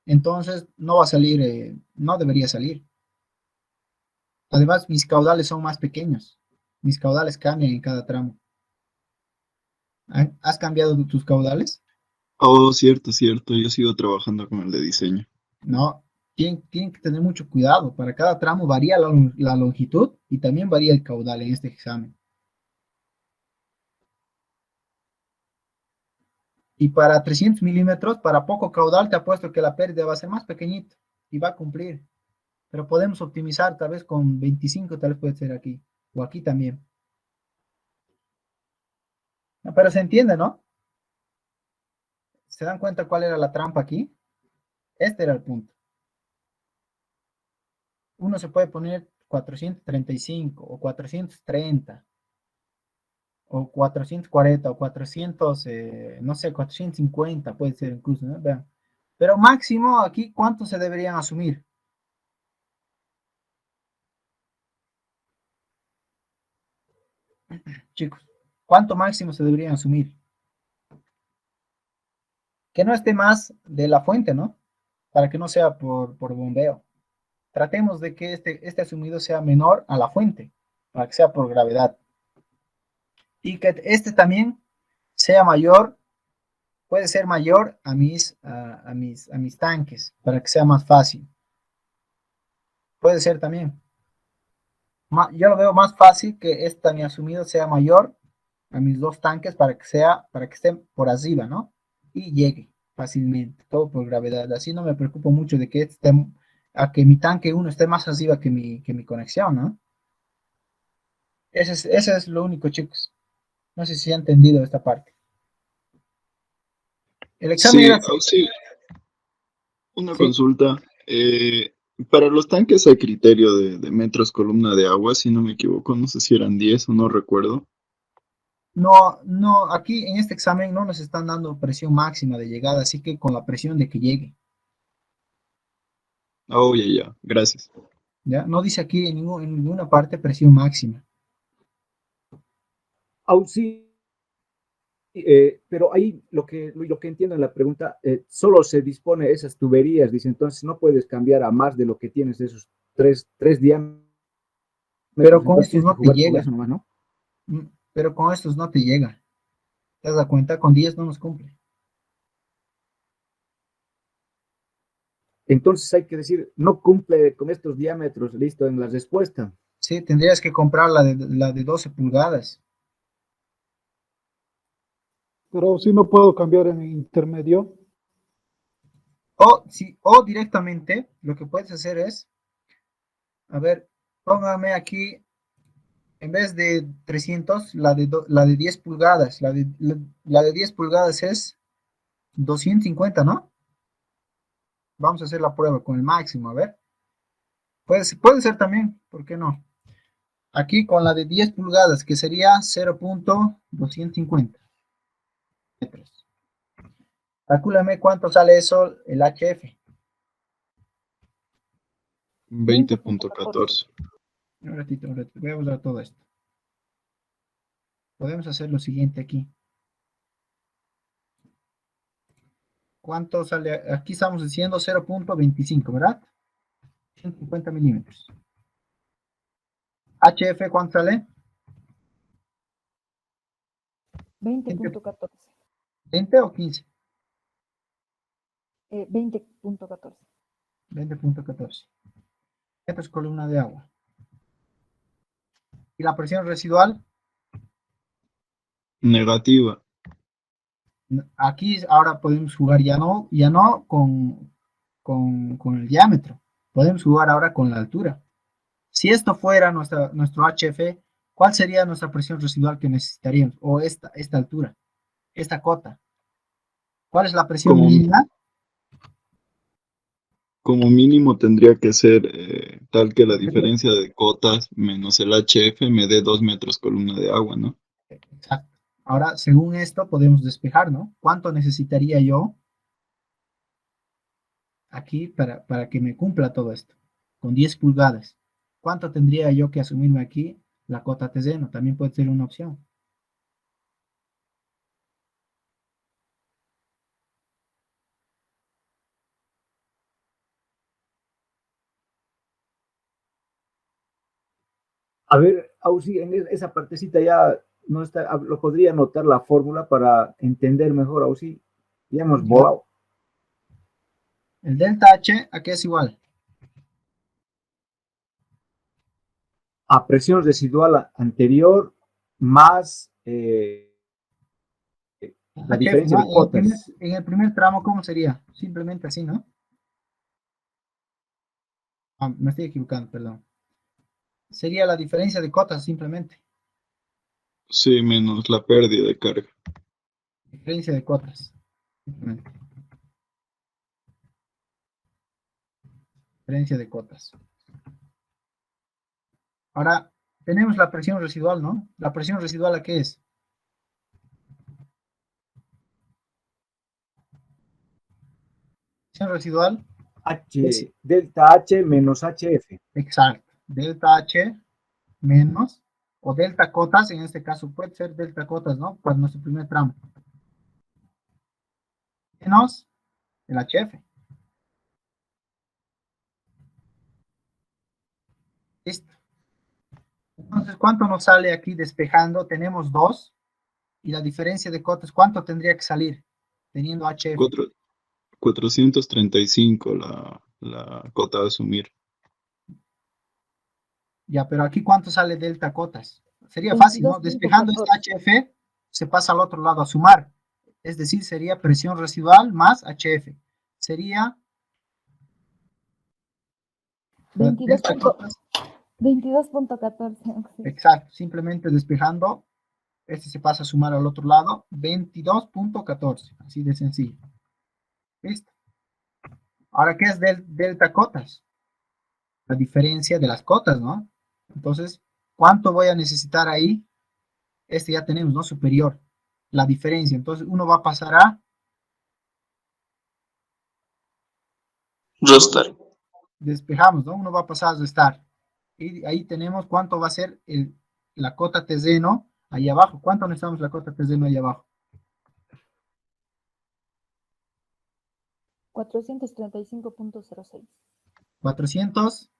Entonces, no va a salir, no debería salir. Además, mis caudales son más pequeños. Mis caudales cambian en cada tramo. ¿Has cambiado tus caudales? Oh, cierto, cierto. Yo sigo trabajando con el de diseño. No. Tienen que tener mucho cuidado. Para cada tramo varía la longitud y también varía el caudal en este examen. Y para 300 milímetros, para poco caudal, te apuesto que la pérdida va a ser más pequeñita y va a cumplir. Pero podemos optimizar tal vez con 25, tal vez puede ser aquí. O aquí también. No, pero se entiende, ¿no? ¿Se dan cuenta cuál era la trampa aquí? Este era el punto. Uno se puede poner 435 o 430 o 440 o 400, no sé, 450 puede ser incluso, ¿no? Vean. Pero máximo aquí, ¿cuánto se deberían asumir? Chicos, ¿cuánto máximo se deberían asumir? Que no esté más de la fuente, ¿no? Para que no sea por bombeo. Tratemos de que este asumido sea menor a la fuente, para que sea por gravedad. Y que este también sea mayor, puede ser mayor a mis tanques, para que sea más fácil. Puede ser también. Yo lo veo más fácil que este mi asumido sea mayor a mis dos tanques para que esté por arriba, ¿no? Y llegue fácilmente, todo por gravedad. Así no me preocupo mucho de que a que mi tanque 1 esté más arriba que mi conexión, ¿no? Ese es lo único, chicos. No sé si han entendido esta parte. El examen Sí, era... sí, una Sí, consulta. Para los tanques hay criterio de metros columna de agua, si no me equivoco. No sé si eran 10 o no recuerdo. no, no, aquí en este examen no nos están dando presión máxima de llegada, así que con la presión de que llegue, Oh, ya, ya. Gracias. ¿ya? No dice aquí en ninguna parte presión máxima. Aún sí, pero ahí lo que entiendo en la pregunta, solo se dispone de esas tuberías, dice, entonces no puedes cambiar a más de lo que tienes de esos tres diámetros, Pero con entonces estos tienes que no te jugar con llega. eso nomás, ¿no? Pero con estos no te llega. ¿Te das cuenta? Con 10 no nos cumple. Entonces hay que decir, no cumple con estos diámetros, listo, en la respuesta. Sí, tendrías que comprar la de 12 pulgadas. Pero si no puedo cambiar en intermedio. O directamente, lo que puedes hacer es, a ver, póngame aquí, en vez de 300, la de 10 pulgadas. La de 10 pulgadas es 250, ¿no? Vamos a hacer la prueba con el máximo, a ver. Puede ser también, ¿por qué no? Aquí con la de 10 pulgadas, que sería 0.250 metros. Calcúlame cuánto sale eso el HF. 20.14. Un ratito, voy a usar todo esto. Podemos hacer lo siguiente aquí. ¿Cuánto sale? Aquí estamos diciendo 0.25, ¿verdad? 150 milímetros. HF, ¿cuánto sale? 20.14. 20 o 15. 20.14. 20.14 metros columna de agua. ¿Y la presión residual? Negativa. Aquí ahora podemos jugar ya no con el diámetro, podemos jugar ahora con la altura. Si esto fuera nuestro HF, ¿cuál sería nuestra presión residual que necesitaríamos? O esta altura, esta cota. ¿Cuál es la presión mínima? Como mínimo tendría que ser tal que la diferencia de cotas menos el HF me dé 2 metros columna de agua, ¿no? Exacto. Ahora, según esto, podemos despejar, ¿no? ¿Cuánto necesitaría yo aquí para que me cumpla todo esto? Con 10 pulgadas. ¿Cuánto tendría yo que asumirme aquí? La cota T0 también puede ser una opción. A ver, Ausi, en esa partecita ya no está, lo podría anotar la fórmula para entender mejor, Ausi. Ya hemos volado. El delta H, ¿a qué es igual? A presión residual anterior más la diferencia de cotas. En el primer tramo, ¿cómo sería? Simplemente así, ¿no? Ah, me estoy equivocando, perdón. Sería la diferencia de cotas, simplemente. Sí, menos la pérdida de carga. Diferencia de cotas. Simplemente. Diferencia de cotas. Ahora, tenemos la presión residual, ¿no? ¿La presión residual a qué es? Presión residual. Delta H menos HF. Exacto. Delta H menos, o delta cotas, en este caso puede ser delta cotas, ¿no? Para nuestro primer tramo. Menos el HF. Listo. Entonces, ¿cuánto nos sale aquí despejando? Tenemos 2. Y la diferencia de cotas, ¿cuánto tendría que salir teniendo HF? 435 la cota a asumir. Ya, pero aquí ¿cuánto sale delta cotas? Sería fácil, ¿no? Despejando este HF, se pasa al otro lado a sumar. Es decir, sería presión residual más HF. Sería 22.14. Exacto, simplemente despejando, este se pasa a sumar al otro lado, 22.14, así de sencillo. ¿Listo? Ahora, ¿qué es delta cotas? La diferencia de las cotas, ¿no? Entonces, ¿cuánto voy a necesitar ahí? Este ya tenemos, ¿no? Superior. La diferencia. Entonces, uno va a pasar a restar. Despejamos, ¿no? Uno va a pasar a restar. Y ahí tenemos cuánto va a ser la cota T ¿no? Ahí abajo. ¿Cuánto necesitamos la cota T ahí abajo? 435.06. 400.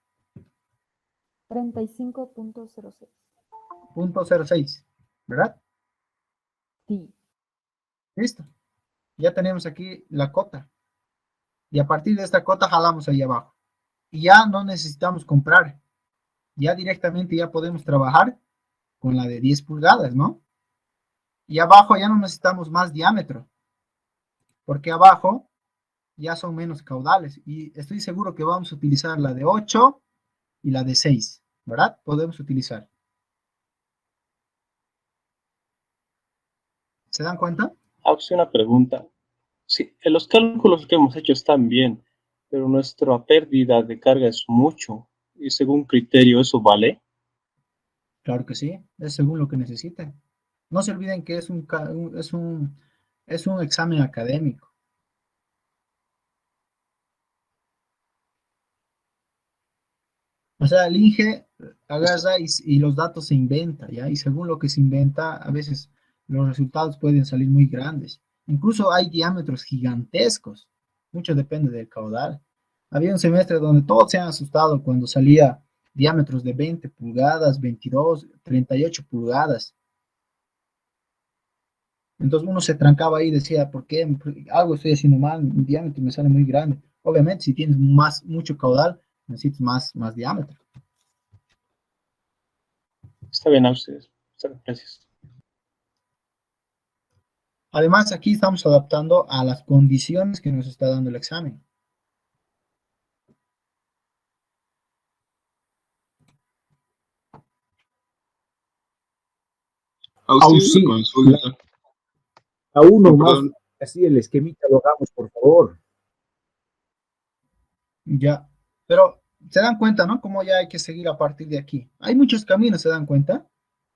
35.06. .06, ¿verdad? Sí. Listo. Ya tenemos aquí la cota. Y a partir de esta cota jalamos ahí abajo. Y ya no necesitamos comprar. Ya directamente ya podemos trabajar con la de 10 pulgadas, ¿no? Y abajo ya no necesitamos más diámetro. Porque abajo ya son menos caudales. Y estoy seguro que vamos a utilizar la de 8 y la de 6, ¿verdad? Podemos utilizar. ¿Se dan cuenta? Una pregunta. Sí, los cálculos que hemos hecho están bien, pero nuestra pérdida de carga es mucho. Y según criterio, ¿eso vale? Claro que sí, es según lo que necesiten. No se olviden que es un examen académico. O sea, el INGE agarra y los datos se inventa, ¿ya? Y según lo que se inventa, a veces los resultados pueden salir muy grandes. Incluso hay diámetros gigantescos. Mucho depende del caudal. Había un semestre donde todos se han asustado cuando salía diámetros de 20 pulgadas, 22, 38 pulgadas. Entonces uno se trancaba ahí y decía, ¿por qué? Algo estoy haciendo mal, mi diámetro me sale muy grande. Obviamente, si tienes mucho caudal, necesitas más diámetro. Está bien, ustedes. Gracias. Además, aquí estamos adaptando a las condiciones que nos está dando el examen. Auxi, una consulta. A uno Oh, más, perdón. así el esquemita lo hagamos, por favor. Ya, pero se dan cuenta, ¿no? Cómo ya hay que seguir a partir de aquí. Hay muchos caminos, ¿se dan cuenta?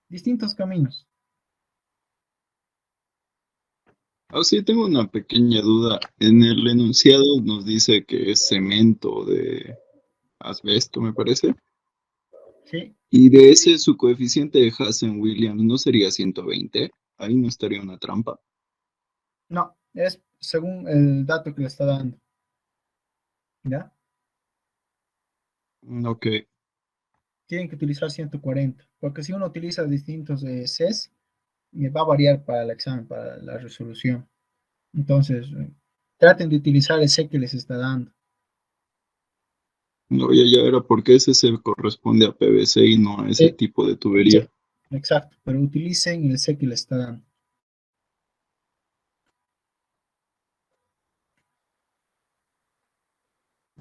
Distintos caminos. Auxi, tengo una pequeña duda. En el enunciado nos dice que es cemento de asbesto, me parece. Sí. Y de ese, su coeficiente de Hazen-Williams no sería 120. Ahí no estaría una trampa. No, es según el dato que le está dando. ¿Ya? Ok. Tienen que utilizar 140, porque si uno utiliza distintos CES, va a variar para el examen, para la resolución. Entonces, traten de utilizar el C que les está dando. No, ya era porque ese se corresponde a PVC y no a ese tipo de tubería. Sí, exacto, pero utilicen el C que les está dando.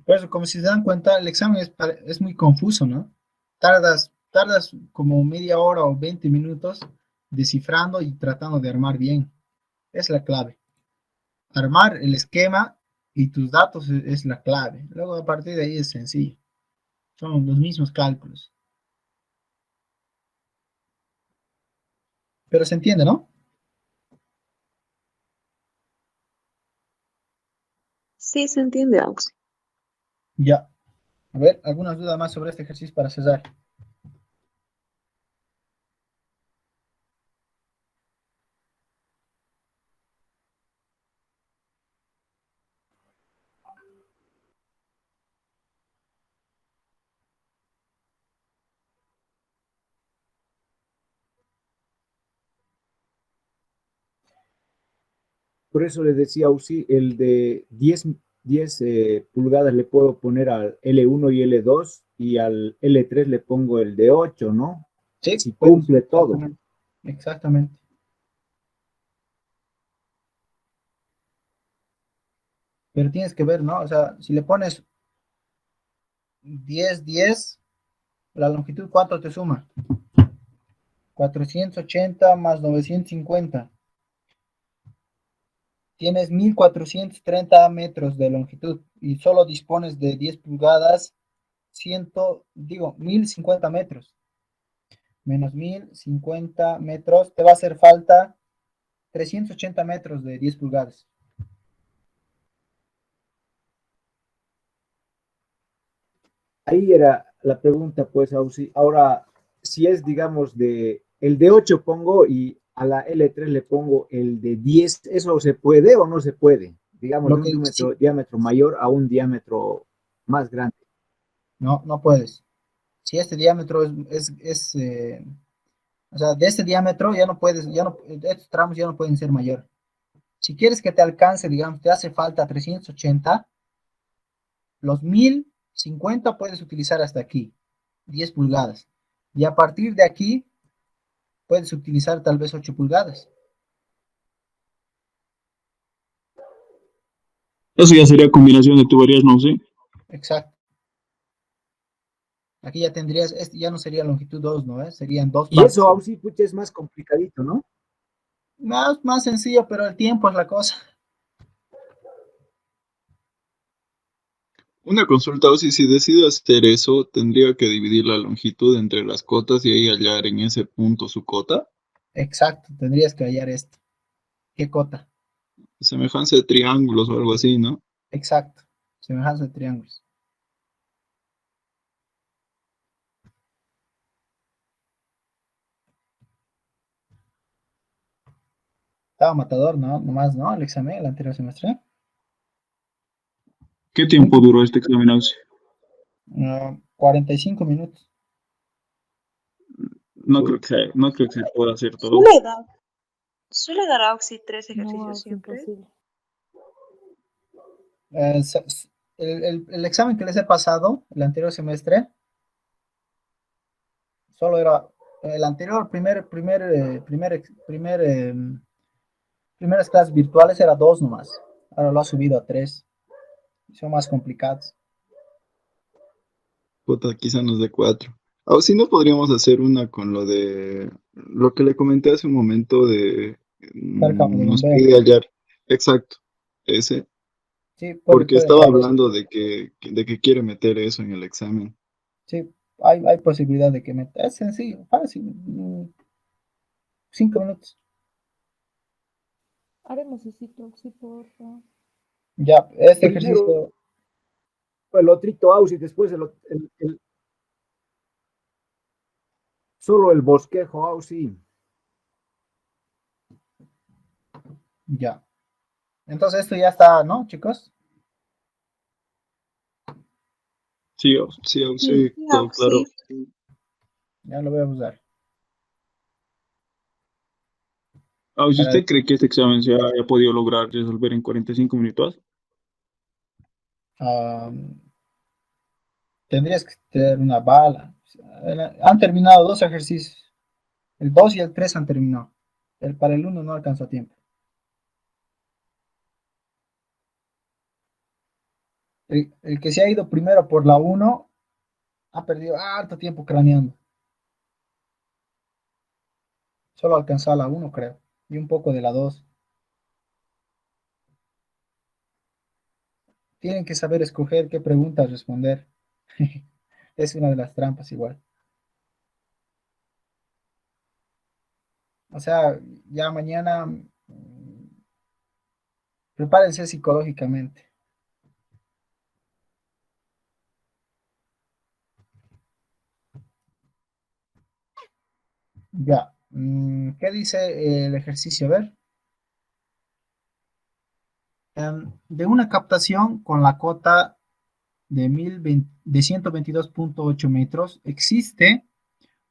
Por eso, como si se dan cuenta, el examen es muy confuso, ¿no? Tardas como media hora o 20 minutos descifrando y tratando de armar bien. Es la clave. Armar el esquema y tus datos es la clave. Luego, a partir de ahí es sencillo. Son los mismos cálculos. Pero se entiende, ¿no? Sí, se entiende, Auxi. Ya. A ver, ¿alguna duda más sobre este ejercicio para César? Por eso les decía a Auxi, el de 10 pulgadas le puedo poner al L1 y L2 y al L3 le pongo el de 8, ¿no? Sí, si cumple todo. Exactamente. Pero tienes que ver, ¿no? O sea, si le pones 10, 10, la longitud, ¿cuánto te suma? 480 más 950. Tienes 1430 metros de longitud y solo dispones de 10 pulgadas, 1050 metros. Menos 1050 metros, te va a hacer falta 380 metros de 10 pulgadas. Ahí era la pregunta, pues, Auxi. Ahora, si es, digamos, el de 8 pongo y a la L3 le pongo el de 10, ¿eso se puede o no se puede? Digamos, de un diámetro mayor a un diámetro más grande. No, no puedes. Si este diámetro o sea, de este diámetro ya no puedes, estos tramos ya no pueden ser mayor. Si quieres que te alcance, digamos, te hace falta 380, los 1050 puedes utilizar hasta aquí, 10 pulgadas. Y a partir de aquí, puedes utilizar tal vez 8 pulgadas. Eso ya sería combinación de tuberías, ¿no? Sí. Exacto. Aquí ya tendrías, ya no sería longitud 2, ¿no? Serían 2 y partes. Eso, Auxi, pucha, es más complicadito, ¿no? Más sencillo, pero el tiempo es la cosa. Una consulta, o si decido hacer eso, tendría que dividir la longitud entre las cotas y ahí hallar en ese punto su cota. Exacto, tendrías que hallar esto. ¿Qué cota? Semejanza de triángulos o algo así, ¿no? Exacto, semejanza de triángulos. Estaba matador, ¿no? Nomás, ¿no? El examen, el anterior semestre. ¿Qué tiempo duró este examen, Auxi? 45 minutos. No creo que se pueda hacer todo. Suele dar Auxi 3 ejercicios No, es siempre. imposible. el examen que les he pasado el anterior semestre, solo era el anterior, primeras clases virtuales era 2 nomás. Ahora lo ha subido a 3. Son más complicados. Puta, quizá nos dé 4. O si no, podríamos hacer una con lo que le comenté hace un momento de Cerca de nos bombeo. pide hallar. Exacto, ese. Sí, Porque puede estaba hallar eso. hablando de que quiere meter eso en el examen. Sí, hay posibilidad de que meta. Es sencillo, fácil. 5 minutos. Haremos así, sí, porfa. Ya, este Primero ejercicio, el otrito aus y después solo el bosquejo aus y ya. Entonces esto ya está, ¿no, chicos? Sí, sí, sí, Sí, todo claro. sí. Ya lo voy a usar. Si Para, usted cree que este examen se haya podido lograr resolver en 45 minutos, um, tendrías que tener una bala. Han terminado 2 ejercicios. El 2 y el 3 han terminado. Para el 1 no alcanzó tiempo. El que se ha ido primero por la 1 ha perdido harto tiempo craneando. Solo alcanzó a la 1, creo. Y un poco de la 2. Tienen que saber escoger qué preguntas responder. Es una de las trampas igual. O sea, ya mañana prepárense psicológicamente. Ya. ¿Qué dice el ejercicio? A ver. De una captación con la cota de 122.8 metros, existe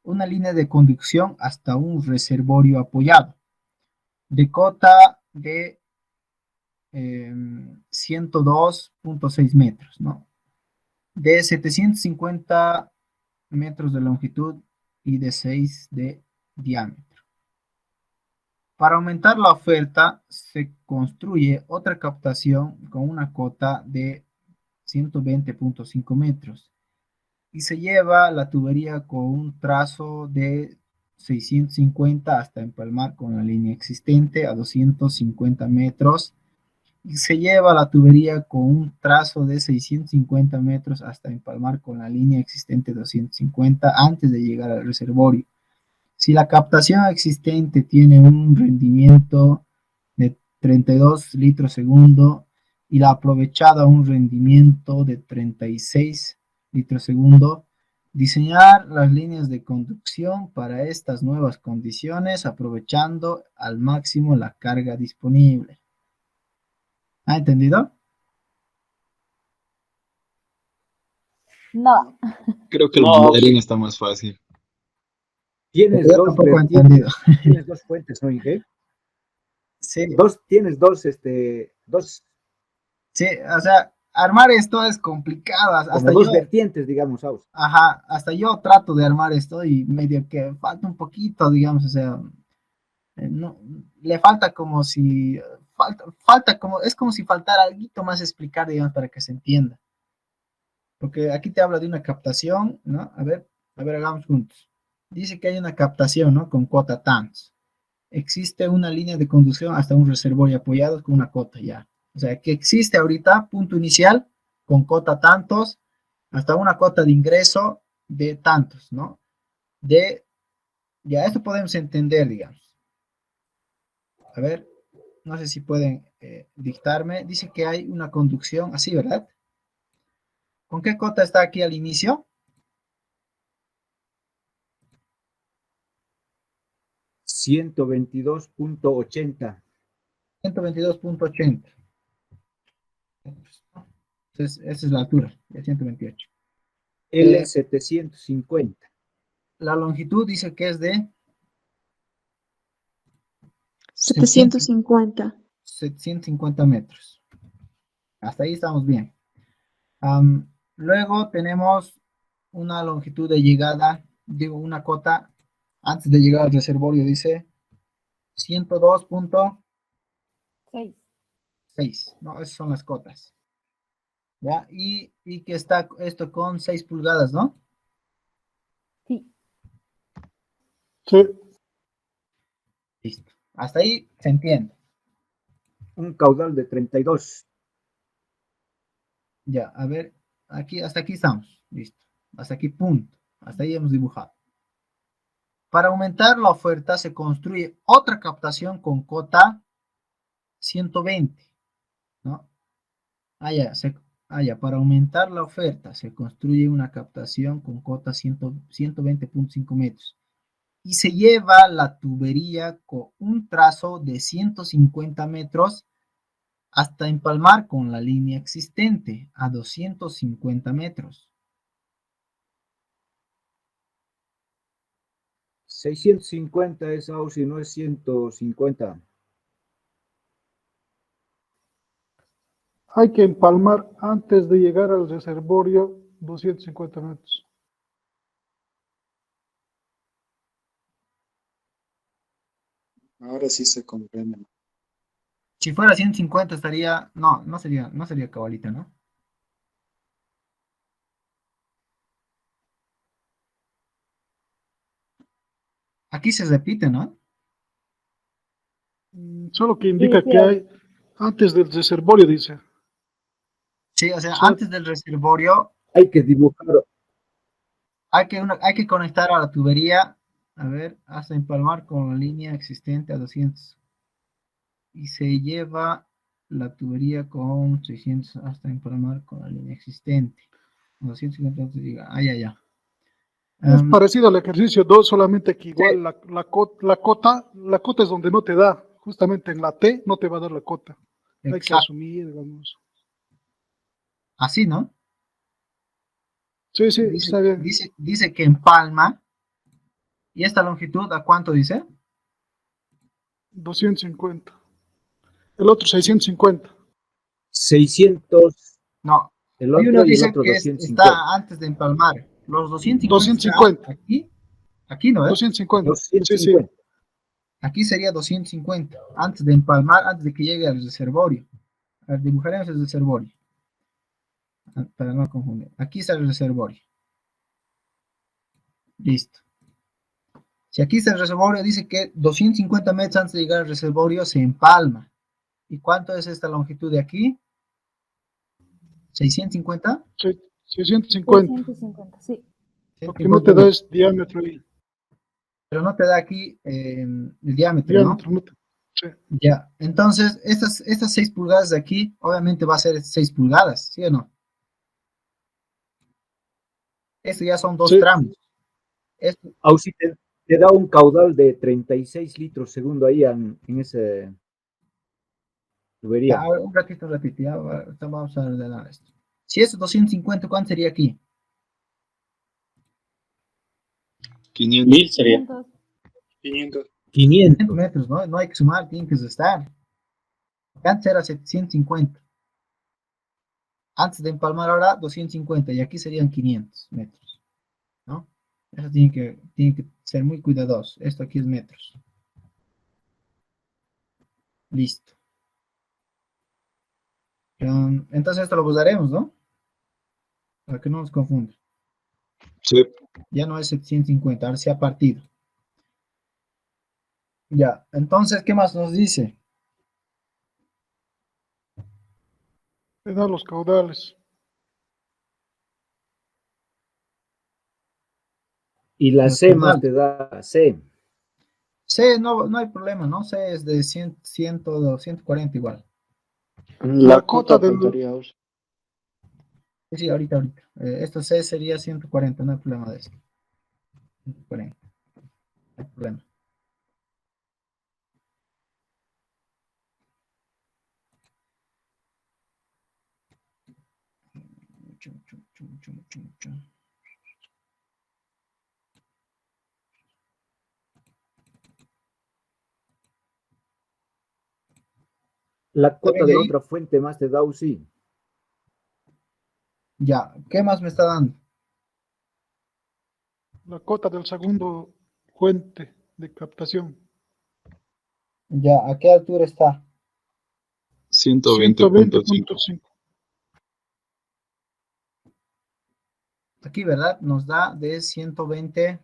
una línea de conducción hasta un reservorio apoyado de cota de 102.6 metros, ¿no? De 750 metros de longitud y de 6 de diámetro. Para aumentar la oferta, se construye otra captación con una cota de 120.5 metros y se lleva la tubería con un trazo de 650 hasta empalmar con la línea existente a 250 metros y se lleva la tubería con un trazo de 650 metros hasta empalmar con la línea existente 250 antes de llegar al reservorio. Si la captación existente tiene un rendimiento de 32 litros segundo y la aprovechada un rendimiento de 36 litros segundo, diseñar las líneas de conducción para estas nuevas condiciones aprovechando al máximo la carga disponible. ¿Ha entendido? No. Creo que el no, mandarín está más fácil. tienes Yo dos tampoco he vertientes, entendido. tienes dos fuentes, ¿no, Inge? Sí, Tienes dos, sí, o sea, armar esto es complicado. como Hasta dos yo, vertientes, digamos, aus. ajá, hasta yo trato de armar esto y medio que falta un poquito, digamos, o sea, no, le falta como si, falta como, es como si faltara algo más explicar, digamos, para que se entienda. Porque aquí te habla de una captación, ¿no? A ver, hagamos juntos. Dice que hay una captación, ¿no? Con cota tantos. Existe una línea de conducción hasta un reservorio apoyado con una cota ya. O sea, que existe ahorita, punto inicial, con cota tantos, hasta una cota de ingreso de tantos, ¿no? Ya esto podemos entender, digamos. A ver, no sé si pueden dictarme. Dice que hay una conducción así, ¿verdad? ¿Con qué cota está aquí al inicio? 122.80. 122.80. Entonces, esa es la altura, de 128. L750. La longitud dice que es de 750. 750 metros. Hasta ahí estamos bien. Luego tenemos una longitud de llegada, digo, una cota antes de llegar al reservorio, dice 102.6, 6. ¿no? Esas son las cotas. ¿Ya? Y que está esto con 6 pulgadas, ¿no? Sí. Sí. Listo. Hasta ahí se entiende. Un caudal de 32. Ya, a ver, aquí, hasta aquí estamos. Listo. Hasta aquí, punto. Hasta ahí hemos dibujado. Para aumentar la oferta se construye otra captación con cota 120, ¿no? Para aumentar la oferta se construye una captación con cota 120.5 metros y se lleva la tubería con un trazo de 150 metros hasta empalmar con la línea existente a 250 metros. 650 es AUSI, no es 150. Hay que empalmar antes de llegar al reservorio 250 metros. Ahora sí se comprende. Si fuera 150 estaría, no sería cabalita, ¿no? Aquí se repite, ¿no? Solo que Sí, indica sí, que hay antes del reservorio, dice. Sí, o sea, O sea, antes del reservorio Hay que dibujar. hay que conectar a la tubería, a ver, hasta empalmar con la línea existente a 200. Y se lleva la tubería con 600 hasta empalmar con la línea existente. 250, entonces diga, ya. es parecido al ejercicio 2, solamente que Sí, igual la cota es donde no te da. Justamente en la T no te va a dar la cota. Hay que exacto. asumir, digamos. Así, ¿no? Sí, sí, Dice, está bien. dice que empalma. ¿Y esta longitud a cuánto dice? 250. El otro 650. 600 No. el Hay uno otro y el dice otro que 250. está antes de empalmar. Los 250 está 250. aquí, ¿no? 250. Sí, sí. 250. Aquí sería 250, antes de empalmar, antes de que llegue al reservorio. A ver, dibujaremos el reservorio, para no confundir. Aquí está el reservorio. Listo. Si aquí está el reservorio, dice que 250 metros antes de llegar al reservorio se empalma. ¿Y cuánto es esta longitud de aquí? ¿650? Sí, 650. 650, sí. Lo que no te 150 da metros. es diámetro y Pero no te da aquí el diámetro, ¿no? diámetro. Sí. Ya, entonces estas 6 pulgadas de aquí, obviamente va a ser 6 pulgadas, ¿sí o no? Esto ya son dos Sí. tramos. Esto, Ausi te da un caudal de 36 litros segundo ahí en ese ya, tubería. un ratito, ya vamos a ordenar esto. Si es 250, ¿cuánto sería aquí? 500. 1000 sería. 500. 500. 500 500. metros, ¿no? No hay que sumar, tienen que restar. Antes era 750. Antes de empalmar ahora 250 y aquí serían 500 metros, ¿no? Eso tiene que ser muy cuidadoso. Esto aquí es metros. Listo. Entonces esto lo usaremos, ¿no? Para que no nos confunda. Sí. Ya no es 750, ahora se ha partido. Ya, entonces, ¿qué más nos dice? Te da los caudales. Y la Los C más caudales. te da C. C no hay problema, ¿no? C es de 100, 100, 140 igual. La cota del, Sí, ahorita. Esto C sería 140, no hay problema de eso. 140, no hay problema. La ¿Está cota bien de la ahí? otra fuente más te da Ausi. Ya, ¿qué más me está dando? La cota del segundo fuente de captación. Ya, ¿a qué altura está? 120.5. 120.5. Aquí, ¿verdad? Nos da de 120.5.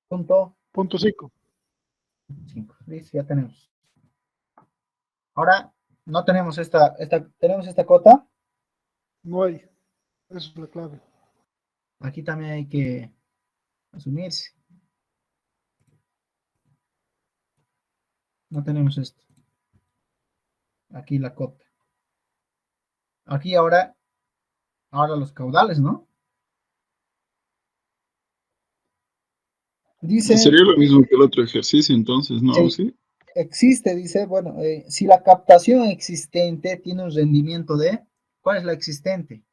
Punto 5. Listo, ya tenemos. Ahora, no tenemos tenemos esta cota. No hay. Eso es la clave. Aquí también hay que asumirse. No tenemos esto. Aquí la cota. Aquí ahora los caudales, ¿no? Dice, Sería lo mismo que el otro ejercicio, entonces, ¿no? sí, ¿Sí? existe, dice, bueno, si la captación existente tiene un rendimiento de, ¿cuál es la existente?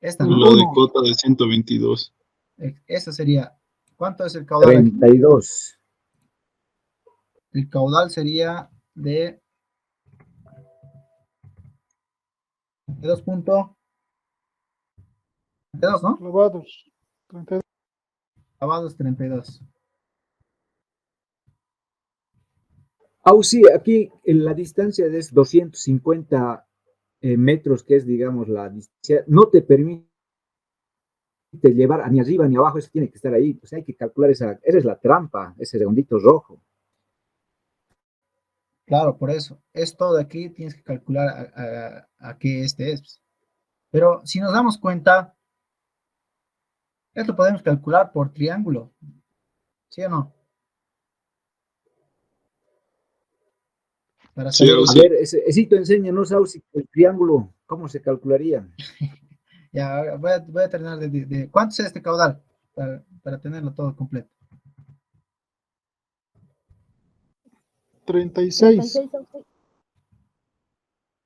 Esta, El ¿no? La de 1. cota de 122. Esa sería, ¿cuánto es el caudal aquí? 32. El caudal sería de 2.2, ¿no? Clavados. 32. Lavados 32. Sí, aquí en la distancia es 250 metros, que es, digamos, la distancia. No te permite llevar ni arriba ni abajo, eso tiene que estar ahí. Pues hay que calcular esa es la trampa, ese redondito rojo. Claro, por eso. Esto de aquí tienes que calcular a qué este es. Pero si nos damos cuenta, esto podemos calcular por triángulo. ¿Sí o no? Para Sí, saber A Auxi. ver, Esito, enséñanos, Ausi, el triángulo, ¿cómo se calcularía? Ya, ahora voy a terminar ¿cuánto es este caudal? Para tenerlo todo completo. 36. 36, Auxi.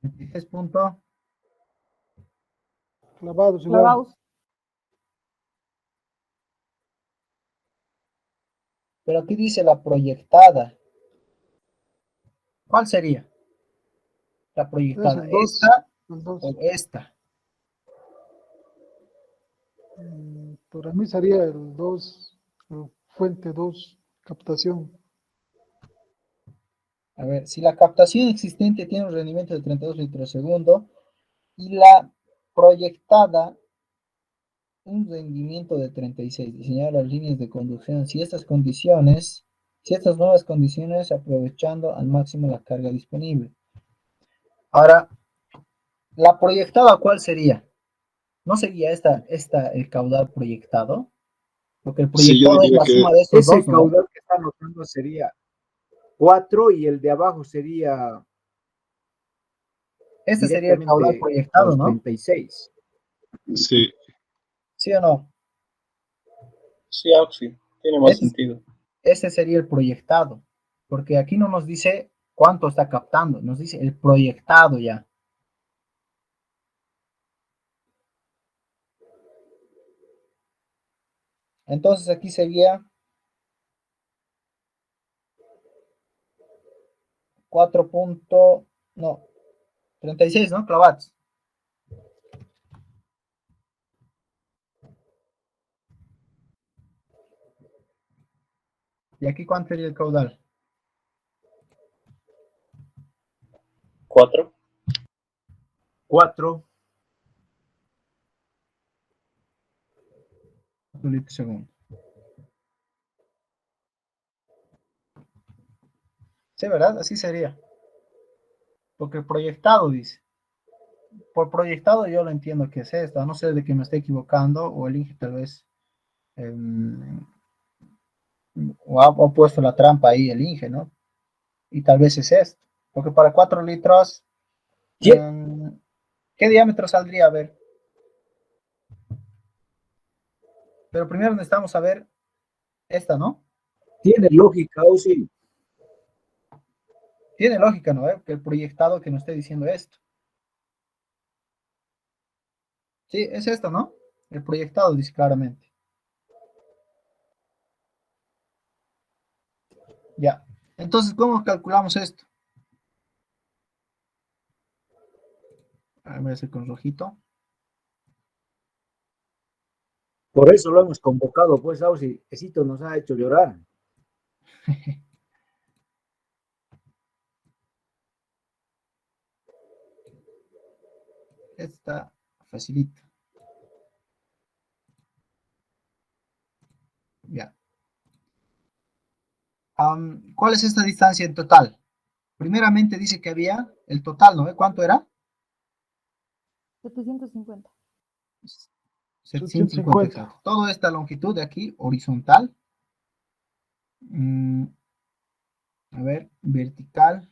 26 puntos. Clavados igual. Clavados. Pero aquí dice la proyectada. ¿Cuál sería? La Es proyectada. el 2. ¿Esta El 2. o esta? Para mí sería el 2. Fuente 2. Captación. A ver, si la captación existente tiene un rendimiento de 32 litros segundo y la proyectada un rendimiento de 36, diseñar las líneas de conducción si estas nuevas condiciones aprovechando al máximo la carga disponible. Ahora, la proyectada, ¿cuál sería? ¿No sería el caudal proyectado? Porque el Sí, yo proyectado es diría la que suma de estos Ese dos, ¿no? caudal que está anotando sería 4 y el de abajo sería Este sería el caudal directamente proyectado, los ¿no? 36. sí. ¿Sí o no? Sí, Auxi, tiene más sentido. Ese sería el proyectado, porque aquí no nos dice cuánto está captando, nos dice el proyectado ya. Entonces aquí sería 36, ¿no? Clavados. ¿Y aquí cuánto sería el caudal? 4. 4. Litros segundo. Sí, ¿verdad? Así sería. Porque el proyectado dice. Por proyectado yo lo entiendo que es esto. No sé de que me esté equivocando o el Inge tal vez o ha puesto la trampa ahí el Inge, ¿no? Y tal vez es esto. Porque para 4 litros, ¿qué diámetro saldría? A ver. Pero primero necesitamos saber esta, ¿no? Tiene lógica, o sí. Tiene lógica, ¿no? Que el proyectado que nos esté diciendo esto. Sí, es esto, ¿no? El proyectado dice claramente. Ya. Entonces, ¿cómo calculamos esto? Voy a hacer con rojito. Por eso lo hemos convocado, pues, Ausi. Esito nos ha hecho llorar. Está facilito. Ya. ¿Cuál es esta distancia en total? Primeramente dice que había el total, ¿no? ¿Cuánto era? 750. 750, exacto. Toda esta longitud de aquí, horizontal. A ver, vertical.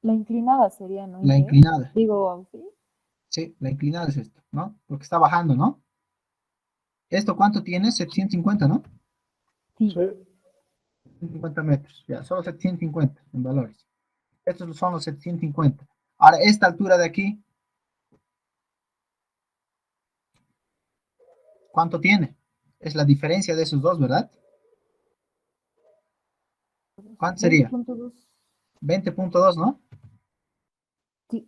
La inclinada sería, ¿no? La inclinada. Digo, ¿sí? Sí, la inclinada es esto, ¿no? Porque está bajando, ¿no? ¿Esto cuánto tiene? 750, ¿no? Sí. 750 metros. Ya, solo 750 en valores. Estos son los 750. Ahora, esta altura de aquí, ¿cuánto tiene? Es la diferencia de esos dos, ¿verdad? ¿Cuánto sería? 20.2. 20.2, ¿no? Sí.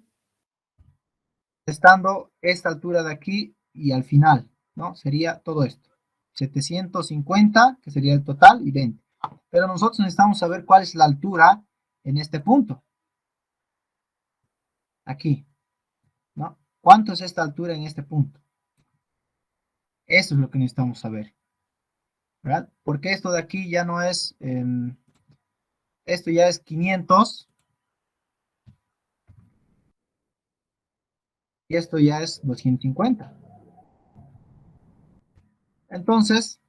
Estando esta altura de aquí y al final, ¿no? Sería todo esto. 750, que sería el total, y 20. Pero nosotros necesitamos saber cuál es la altura en este punto. Aquí, ¿no? ¿Cuánto es esta altura en este punto? Eso es lo que necesitamos saber, ¿verdad? Porque esto de aquí ya no es, esto ya es 500 y esto ya es 250. Entonces,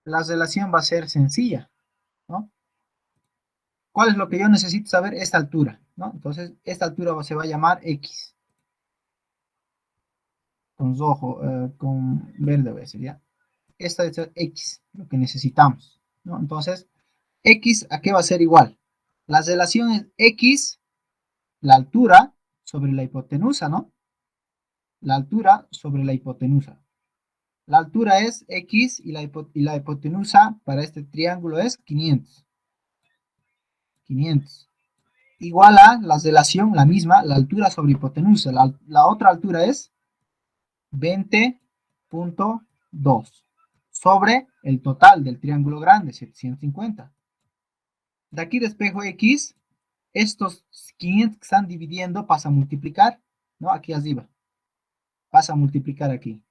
la relación va a ser sencilla, ¿no? ¿Cuál es lo que yo necesito saber? Esta altura, ¿no? Entonces, esta altura se va a llamar X. Con rojo, con verde voy a decir, ¿ya? Esta es X, lo que necesitamos, ¿no? Entonces, X, ¿a qué va a ser igual? La relación es X, la altura sobre la hipotenusa, ¿no? La altura sobre la hipotenusa. La altura es X y la hipotenusa para este triángulo es 500. 500. Igual a la relación, la misma, la altura sobre hipotenusa. La otra altura es 20.2 sobre el total del triángulo grande, 750. De aquí despejo X, estos 500 que están dividiendo pasa a multiplicar, ¿no? Aquí arriba. Pasa a multiplicar aquí.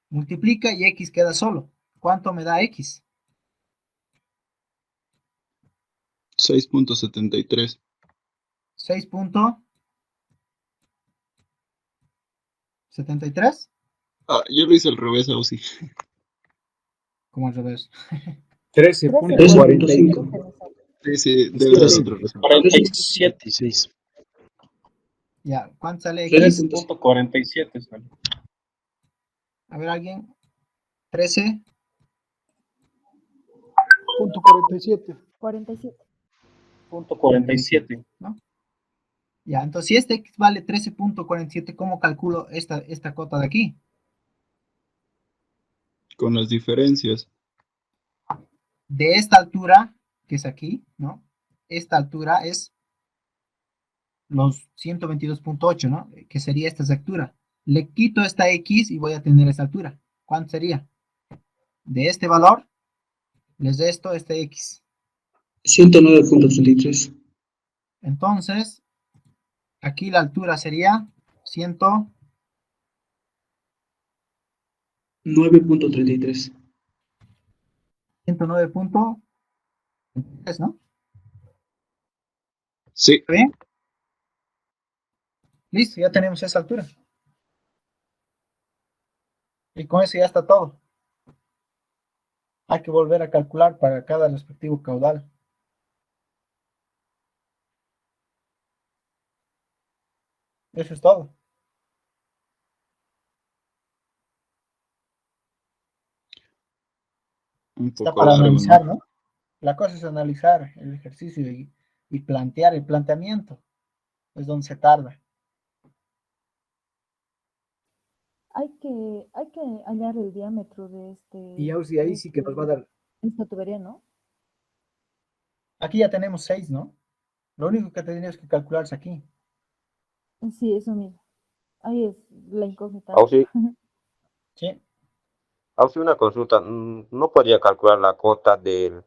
Multiplica y X queda solo. ¿Cuánto me da X? 6.73. 6.73. Ah, yo lo hice al revés, Ausi. ¿Cómo al revés? 13.45. Sí, sí, debe dar otra razón. 47. Ya, ¿cuánto sale X? 13.47 sale. A ver, alguien. 13. Punto 47. 47. ¿No? Ya, entonces si este X vale 13.47, ¿cómo calculo esta cota de aquí? Con las diferencias. De esta altura, que es aquí, ¿no? Esta altura es los 122.8, ¿no? Que sería esta altura. Le quito esta X y voy a tener esta altura. ¿Cuánto sería? De este valor, les resto este X. 109.33. Entonces, aquí la altura sería 9.33. 109.3, ¿no? Sí. ¿Está bien? Listo, ya tenemos esa altura. Y con eso ya está todo. Hay que volver a calcular para cada respectivo caudal. Eso es todo. Un Está poco para largo, analizar, ¿no? ¿no? La cosa es analizar el ejercicio y plantear el planteamiento. Es donde se tarda. Hay que hallar el diámetro de Y Ausi, ahí sí que nos va a dar. esta tubería, ¿no? Aquí ya tenemos 6, ¿no? Lo único que tendrías que calcular es aquí. Sí, eso mismo. Ahí es la incógnita. Auxi, ¿Sí? Auxi, una consulta. ¿No podría calcular la cota de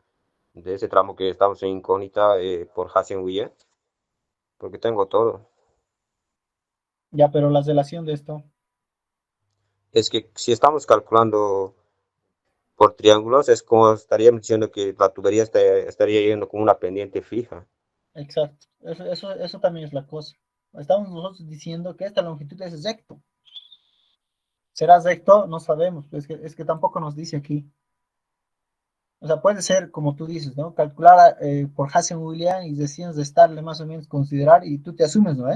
ese tramo que estamos en incógnita por Hasen-Wien? Porque tengo todo. Ya, pero la relación de esto. Es que si estamos calculando por triángulos, es como estaríamos diciendo que la tubería estaría yendo con una pendiente fija. Exacto. Eso también es la cosa. Estamos nosotros diciendo que esta longitud es recto. ¿Será recto? No sabemos. Es que tampoco nos dice aquí. O sea, puede ser como tú dices, ¿no? Calcular por Hasen-William y decimos de estarle más o menos considerar y tú te asumes, ¿no?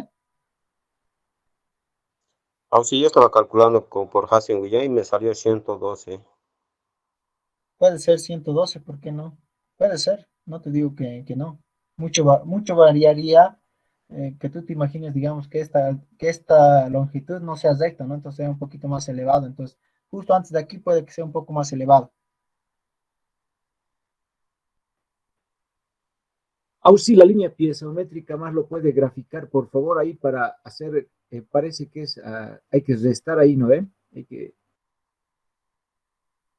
Auxi, yo estaba calculando por Hasen-Wien y me salió 112. Puede ser 112, ¿por qué no? Puede ser, no te digo que no. Mucho variaría que tú te imagines, digamos, que esta longitud no sea recta, ¿no? Entonces sea un poquito más elevado. Entonces, justo antes de aquí puede que sea un poco más elevado. Auxi, la línea piezométrica más lo puede graficar, por favor, ahí para hacer, parece que es, hay que restar ahí, ¿no ve? Hay que...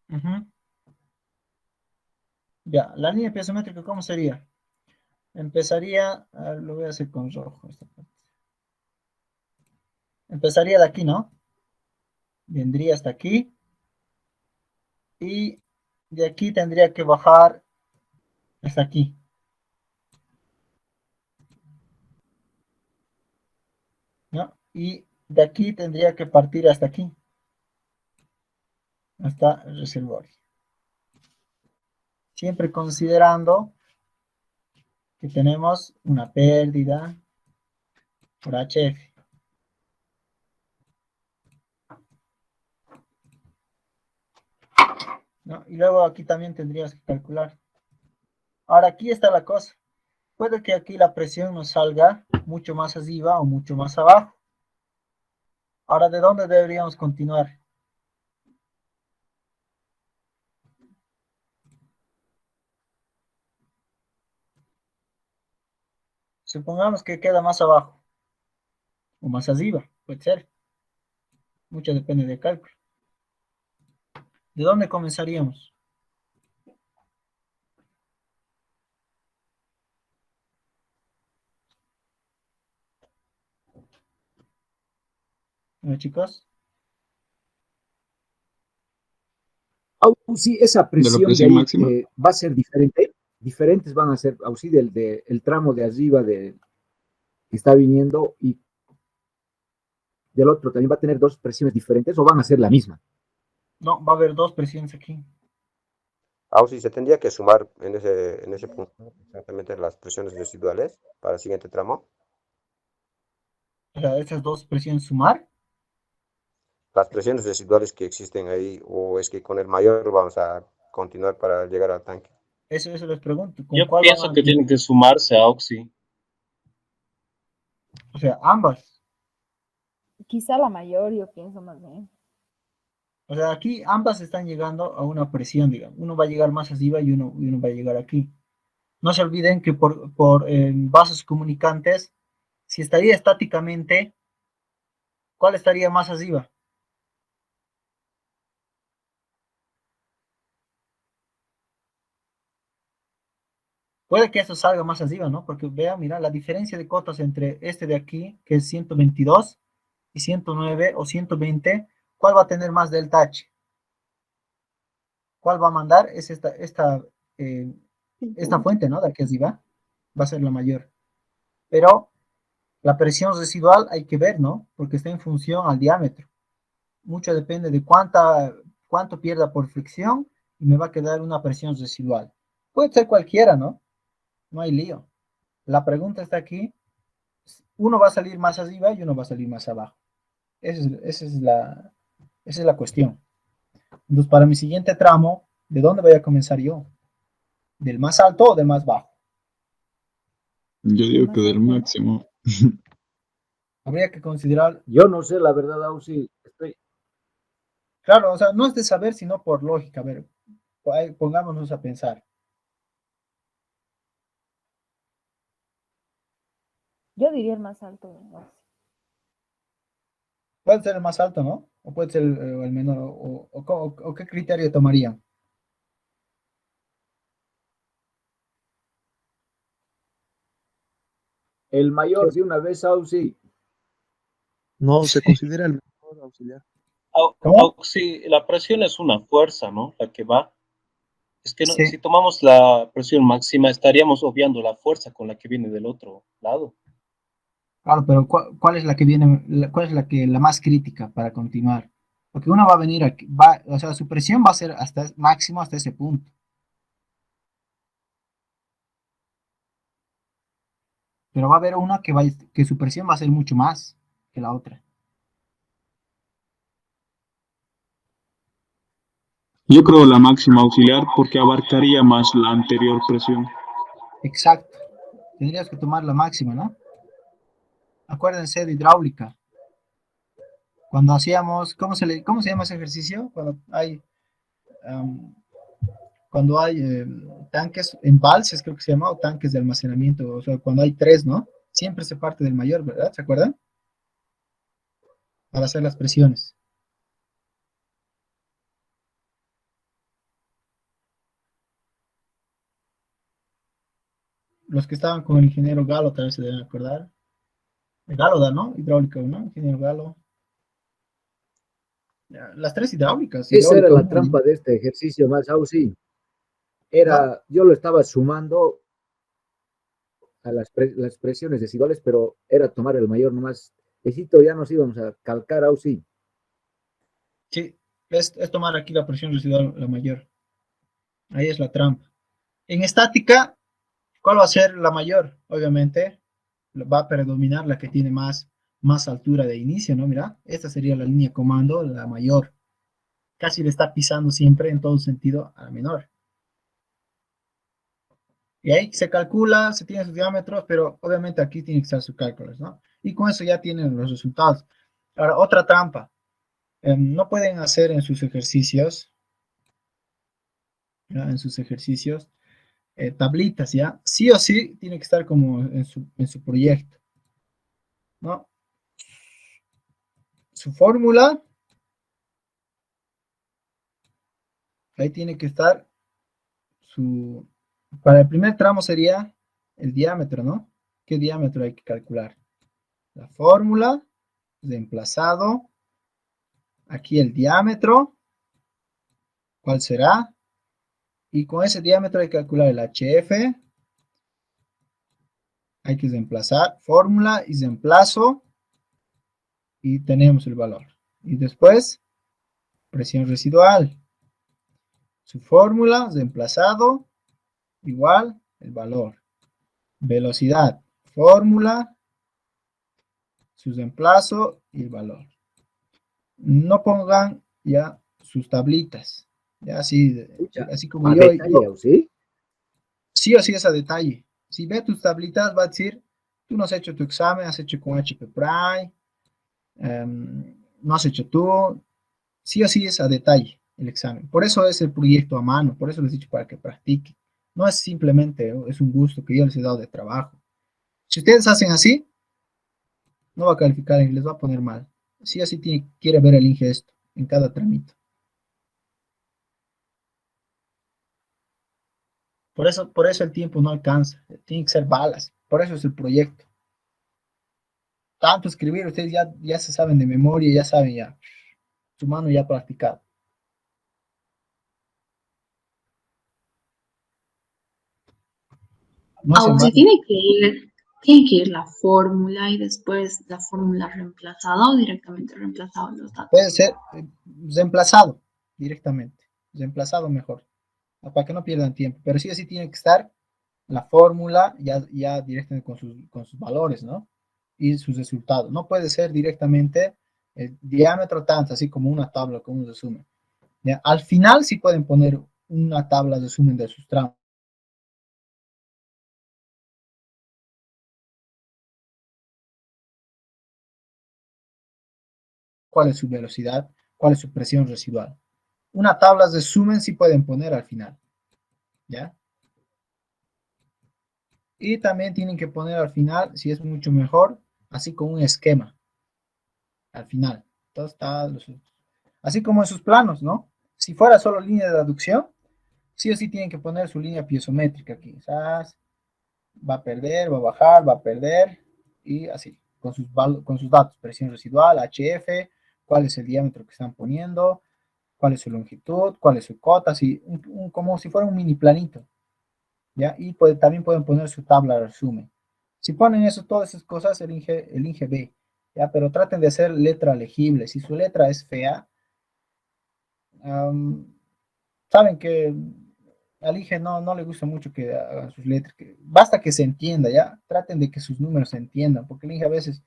Ujú. Ya, la línea piezométrica, ¿cómo sería? Empezaría, a ver, lo voy a hacer con rojo. Esta parte. Empezaría de aquí, ¿no? Vendría hasta aquí y de aquí tendría que bajar hasta aquí, ¿no? Y de aquí tendría que partir hasta aquí, hasta el reservorio. Siempre considerando que tenemos una pérdida por HF. ¿No? Y luego aquí también tendrías que calcular. Ahora aquí está la cosa. Puede que aquí la presión nos salga mucho más arriba o mucho más abajo. Ahora, ¿de dónde deberíamos continuar? Supongamos que queda más abajo o más arriba, puede ser. Mucho depende del cálculo. ¿De dónde comenzaríamos? ¿No, chicos? Auxi, esa De la presión de presión ahí máxima. va a ser diferente. Diferentes van a ser, Auxi, el tramo de arriba que está viniendo y del otro también va a tener dos presiones diferentes o van a ser la misma. No, va a haber dos presiones aquí. Auxi, se tendría que sumar en ese punto exactamente las presiones residuales para el siguiente tramo. O sea, esas dos presiones sumar. Las presiones residuales que existen ahí, o es que con el mayor vamos a continuar para llegar al tanque. Eso les pregunto. ¿Con Yo cuál pienso van que tienen que sumarse a Oxy. O sea, ambas. Quizá la mayor, yo pienso más bien. O sea, aquí ambas están llegando a una presión, digamos. Uno va a llegar más arriba y uno va a llegar aquí. No se olviden que por vasos comunicantes, si estaría estáticamente, ¿cuál estaría más arriba? Puede que eso salga más arriba, ¿no? Porque vea, mira, la diferencia de cotas entre este de aquí, que es 122, y 109 o 120, ¿cuál va a tener más delta H? ¿Cuál va a mandar? Es esta fuente, ¿no? De aquí arriba, va a ser la mayor. Pero la presión residual hay que ver, ¿no? Porque está en función al diámetro. Mucho depende de cuánto pierda por fricción y me va a quedar una presión residual. Puede ser cualquiera, ¿no? No hay lío. La pregunta está aquí. Uno va a salir más arriba y uno va a salir más abajo. Esa es la cuestión. Entonces, para mi siguiente tramo, ¿de dónde voy a comenzar yo? ¿Del más alto o del más bajo? Yo digo que del máximo. Habría que considerar. Yo no sé, la verdad, Auxi, Claro, o sea, no es de saber, sino por lógica. A ver, pongámonos a pensar. Yo diría el más alto. ¿No? Puede ser el más alto, ¿no? O puede ser el menor, o qué criterio tomarían. El mayor de una vez, Auxi. No, se considera el mejor auxiliar. Sí, la presión es una fuerza, ¿no? La que va. Es que no, Sí. si tomamos la presión máxima, estaríamos obviando la fuerza con la que viene del otro lado. Claro, pero ¿cuál es la que viene, cuál es la más crítica para continuar? Porque una va a venir aquí, o sea, su presión va a ser hasta máximo hasta ese punto. Pero va a haber una que su presión va a ser mucho más que la otra. Yo creo la máxima auxiliar porque abarcaría más la anterior presión. Exacto. Tendrías que tomar la máxima, ¿no? Acuérdense de hidráulica. Cuando hacíamos, ¿cómo se llama ese ejercicio? Cuando hay tanques, embalses creo que se llama, o tanques de almacenamiento, o sea, cuando hay 3, ¿no? Siempre se parte del mayor, ¿verdad? ¿Se acuerdan? Para hacer las presiones. Los que estaban con el ingeniero Galo tal vez se deben acordar. Galo da, ¿no? Hidráulica, ¿no? Ingeniero Galo. Las 3 hidráulicas. Esa era la uno, trampa ¿no? de este ejercicio más, Auxi. ¿No? Yo lo estaba sumando a las presiones desiguales, pero era tomar el mayor nomás. Necesito, ya nos íbamos a calcar, Auxi. Sí, es tomar aquí la presión residual la mayor. Ahí es la trampa. En estática, ¿cuál va a ser la mayor? Obviamente, va a predominar la que tiene más altura de inicio, ¿no? Mira, esta sería la línea comando, la mayor. Casi le está pisando siempre en todo sentido a la menor. Y ahí se calcula, se tiene sus diámetros, pero obviamente aquí tiene que estar sus cálculos, ¿no? Y con eso ya tienen los resultados. Ahora, otra trampa. No pueden hacer en sus ejercicios, ¿ya? En sus ejercicios, tablitas, ¿ya? Sí o sí tiene que estar como en su proyecto, ¿no? Su fórmula, ahí tiene que estar para el primer tramo sería el diámetro, ¿no? ¿Qué diámetro hay que calcular? La fórmula de emplazado, aquí el diámetro, ¿cuál será? Y con ese diámetro hay que calcular el HF, hay que desemplazar, fórmula y desemplazo, y tenemos el valor. Y después, presión residual. Su fórmula, desemplazado, igual el valor. Velocidad, fórmula, su desemplazo y el valor. No pongan ya sus tablitas. Ya así como a yo. detalle, ¿sí? Sí o sí es a detalle. Si ve tus tablitas, va a decir, tú no has hecho tu examen, has hecho con HP Prime, no has hecho tú. Sí o sí es a detalle el examen. Por eso es el proyecto a mano, por eso les he dicho para que practiquen. No es simplemente, es un gusto que yo les he dado de trabajo. Si ustedes hacen así, no va a calificar y les va a poner mal. Sí o sí quiere ver el INGE esto en cada tramito. Por eso el tiempo no alcanza. Tiene que ser balas. Por eso es el proyecto. Tanto escribir, ustedes ya se saben de memoria, ya saben ya. Su mano ya ha practicado. No se Auxi, mate. tiene que ir la fórmula y después la fórmula reemplazada o directamente reemplazado los datos. Puede ser reemplazado directamente. Reemplazado mejor. Para que no pierdan tiempo. Pero sí o sí tiene que estar la fórmula ya directamente con sus valores, ¿no? Y sus resultados. No puede ser directamente el diámetro tanto, así como una tabla con un resumen. ¿Ya? Al final sí pueden poner una tabla de resumen de sus tramos. ¿Cuál es su velocidad? ¿Cuál es su presión residual? Una tabla de resumen sí pueden poner al final. ¿Ya? Y también tienen que poner al final, si es mucho mejor, así con un esquema. Al final. Todo está, así como en sus planos, ¿no? Si fuera solo línea de aducción, sí o sí tienen que poner su línea piezométrica aquí. ¿Sabes? Va a perder, va a bajar, va a perder, y así, con sus datos, presión residual, HF, cuál es el diámetro que están poniendo, cuál es su longitud, cuál es su cota, así, como si fuera un mini planito, ¿ya? Y también pueden poner su tabla de resumen. Si ponen eso, todas esas cosas, el INGE ve, ¿ya? Pero traten de hacer letra legible. Si su letra es fea, saben que al INGE no le gusta mucho que hagan sus letras, basta que se entienda, ¿ya? Traten de que sus números se entiendan, porque el INGE a veces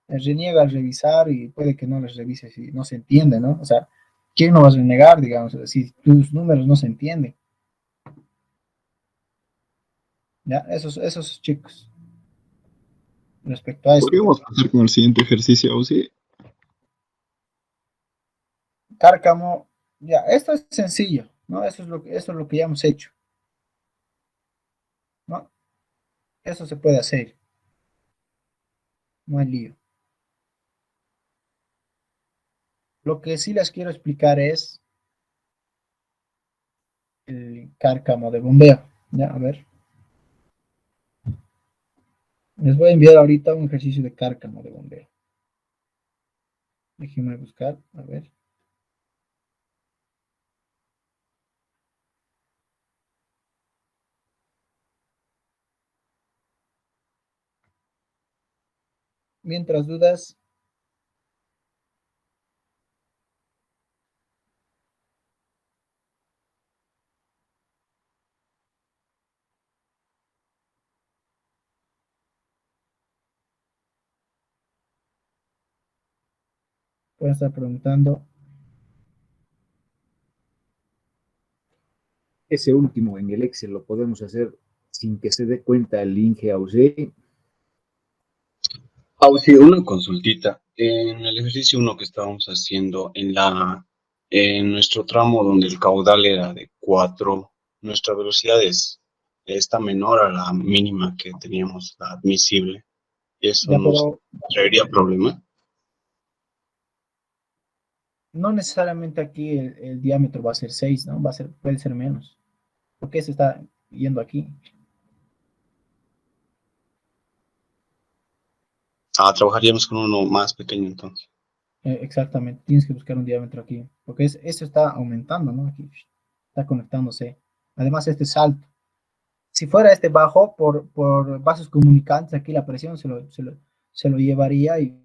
reniega al revisar y puede que no les revise si no se entiende, ¿no? O sea, ¿quién no va a renegar, digamos, si tus números no se entienden? ¿Ya? Esos chicos. Respecto a esto. Podríamos pasar con el siguiente ejercicio, Ausi. Cárcamo, ya, esto es sencillo, ¿no? Eso es lo que ya hemos hecho, ¿no? Eso se puede hacer, no hay lío. Lo que sí les quiero explicar es el cárcamo de bombeo, ¿ya? A ver. Les voy a enviar ahorita un ejercicio de cárcamo de bombeo. Déjenme buscar, a ver. Mientras dudas, pueden estar preguntando. Ese último en el Excel lo podemos hacer sin que se dé cuenta el INGE AUSE. Ausi, una consultita. En el ejercicio 1 que estábamos haciendo, en nuestro tramo donde el caudal era de 4, nuestra velocidad está menor a la mínima que teníamos, la admisible. ¿Eso Ya, nos pero traería problema? no necesariamente aquí el diámetro va a ser 6, ¿no? Puede ser menos. Porque se está yendo aquí. Trabajaríamos con uno más pequeño entonces. Exactamente, tienes que buscar un diámetro aquí. Porque esto está aumentando, ¿no? Aquí está conectándose. Además, este salto. Si fuera este bajo, por vasos comunicantes, aquí la presión se lo llevaría y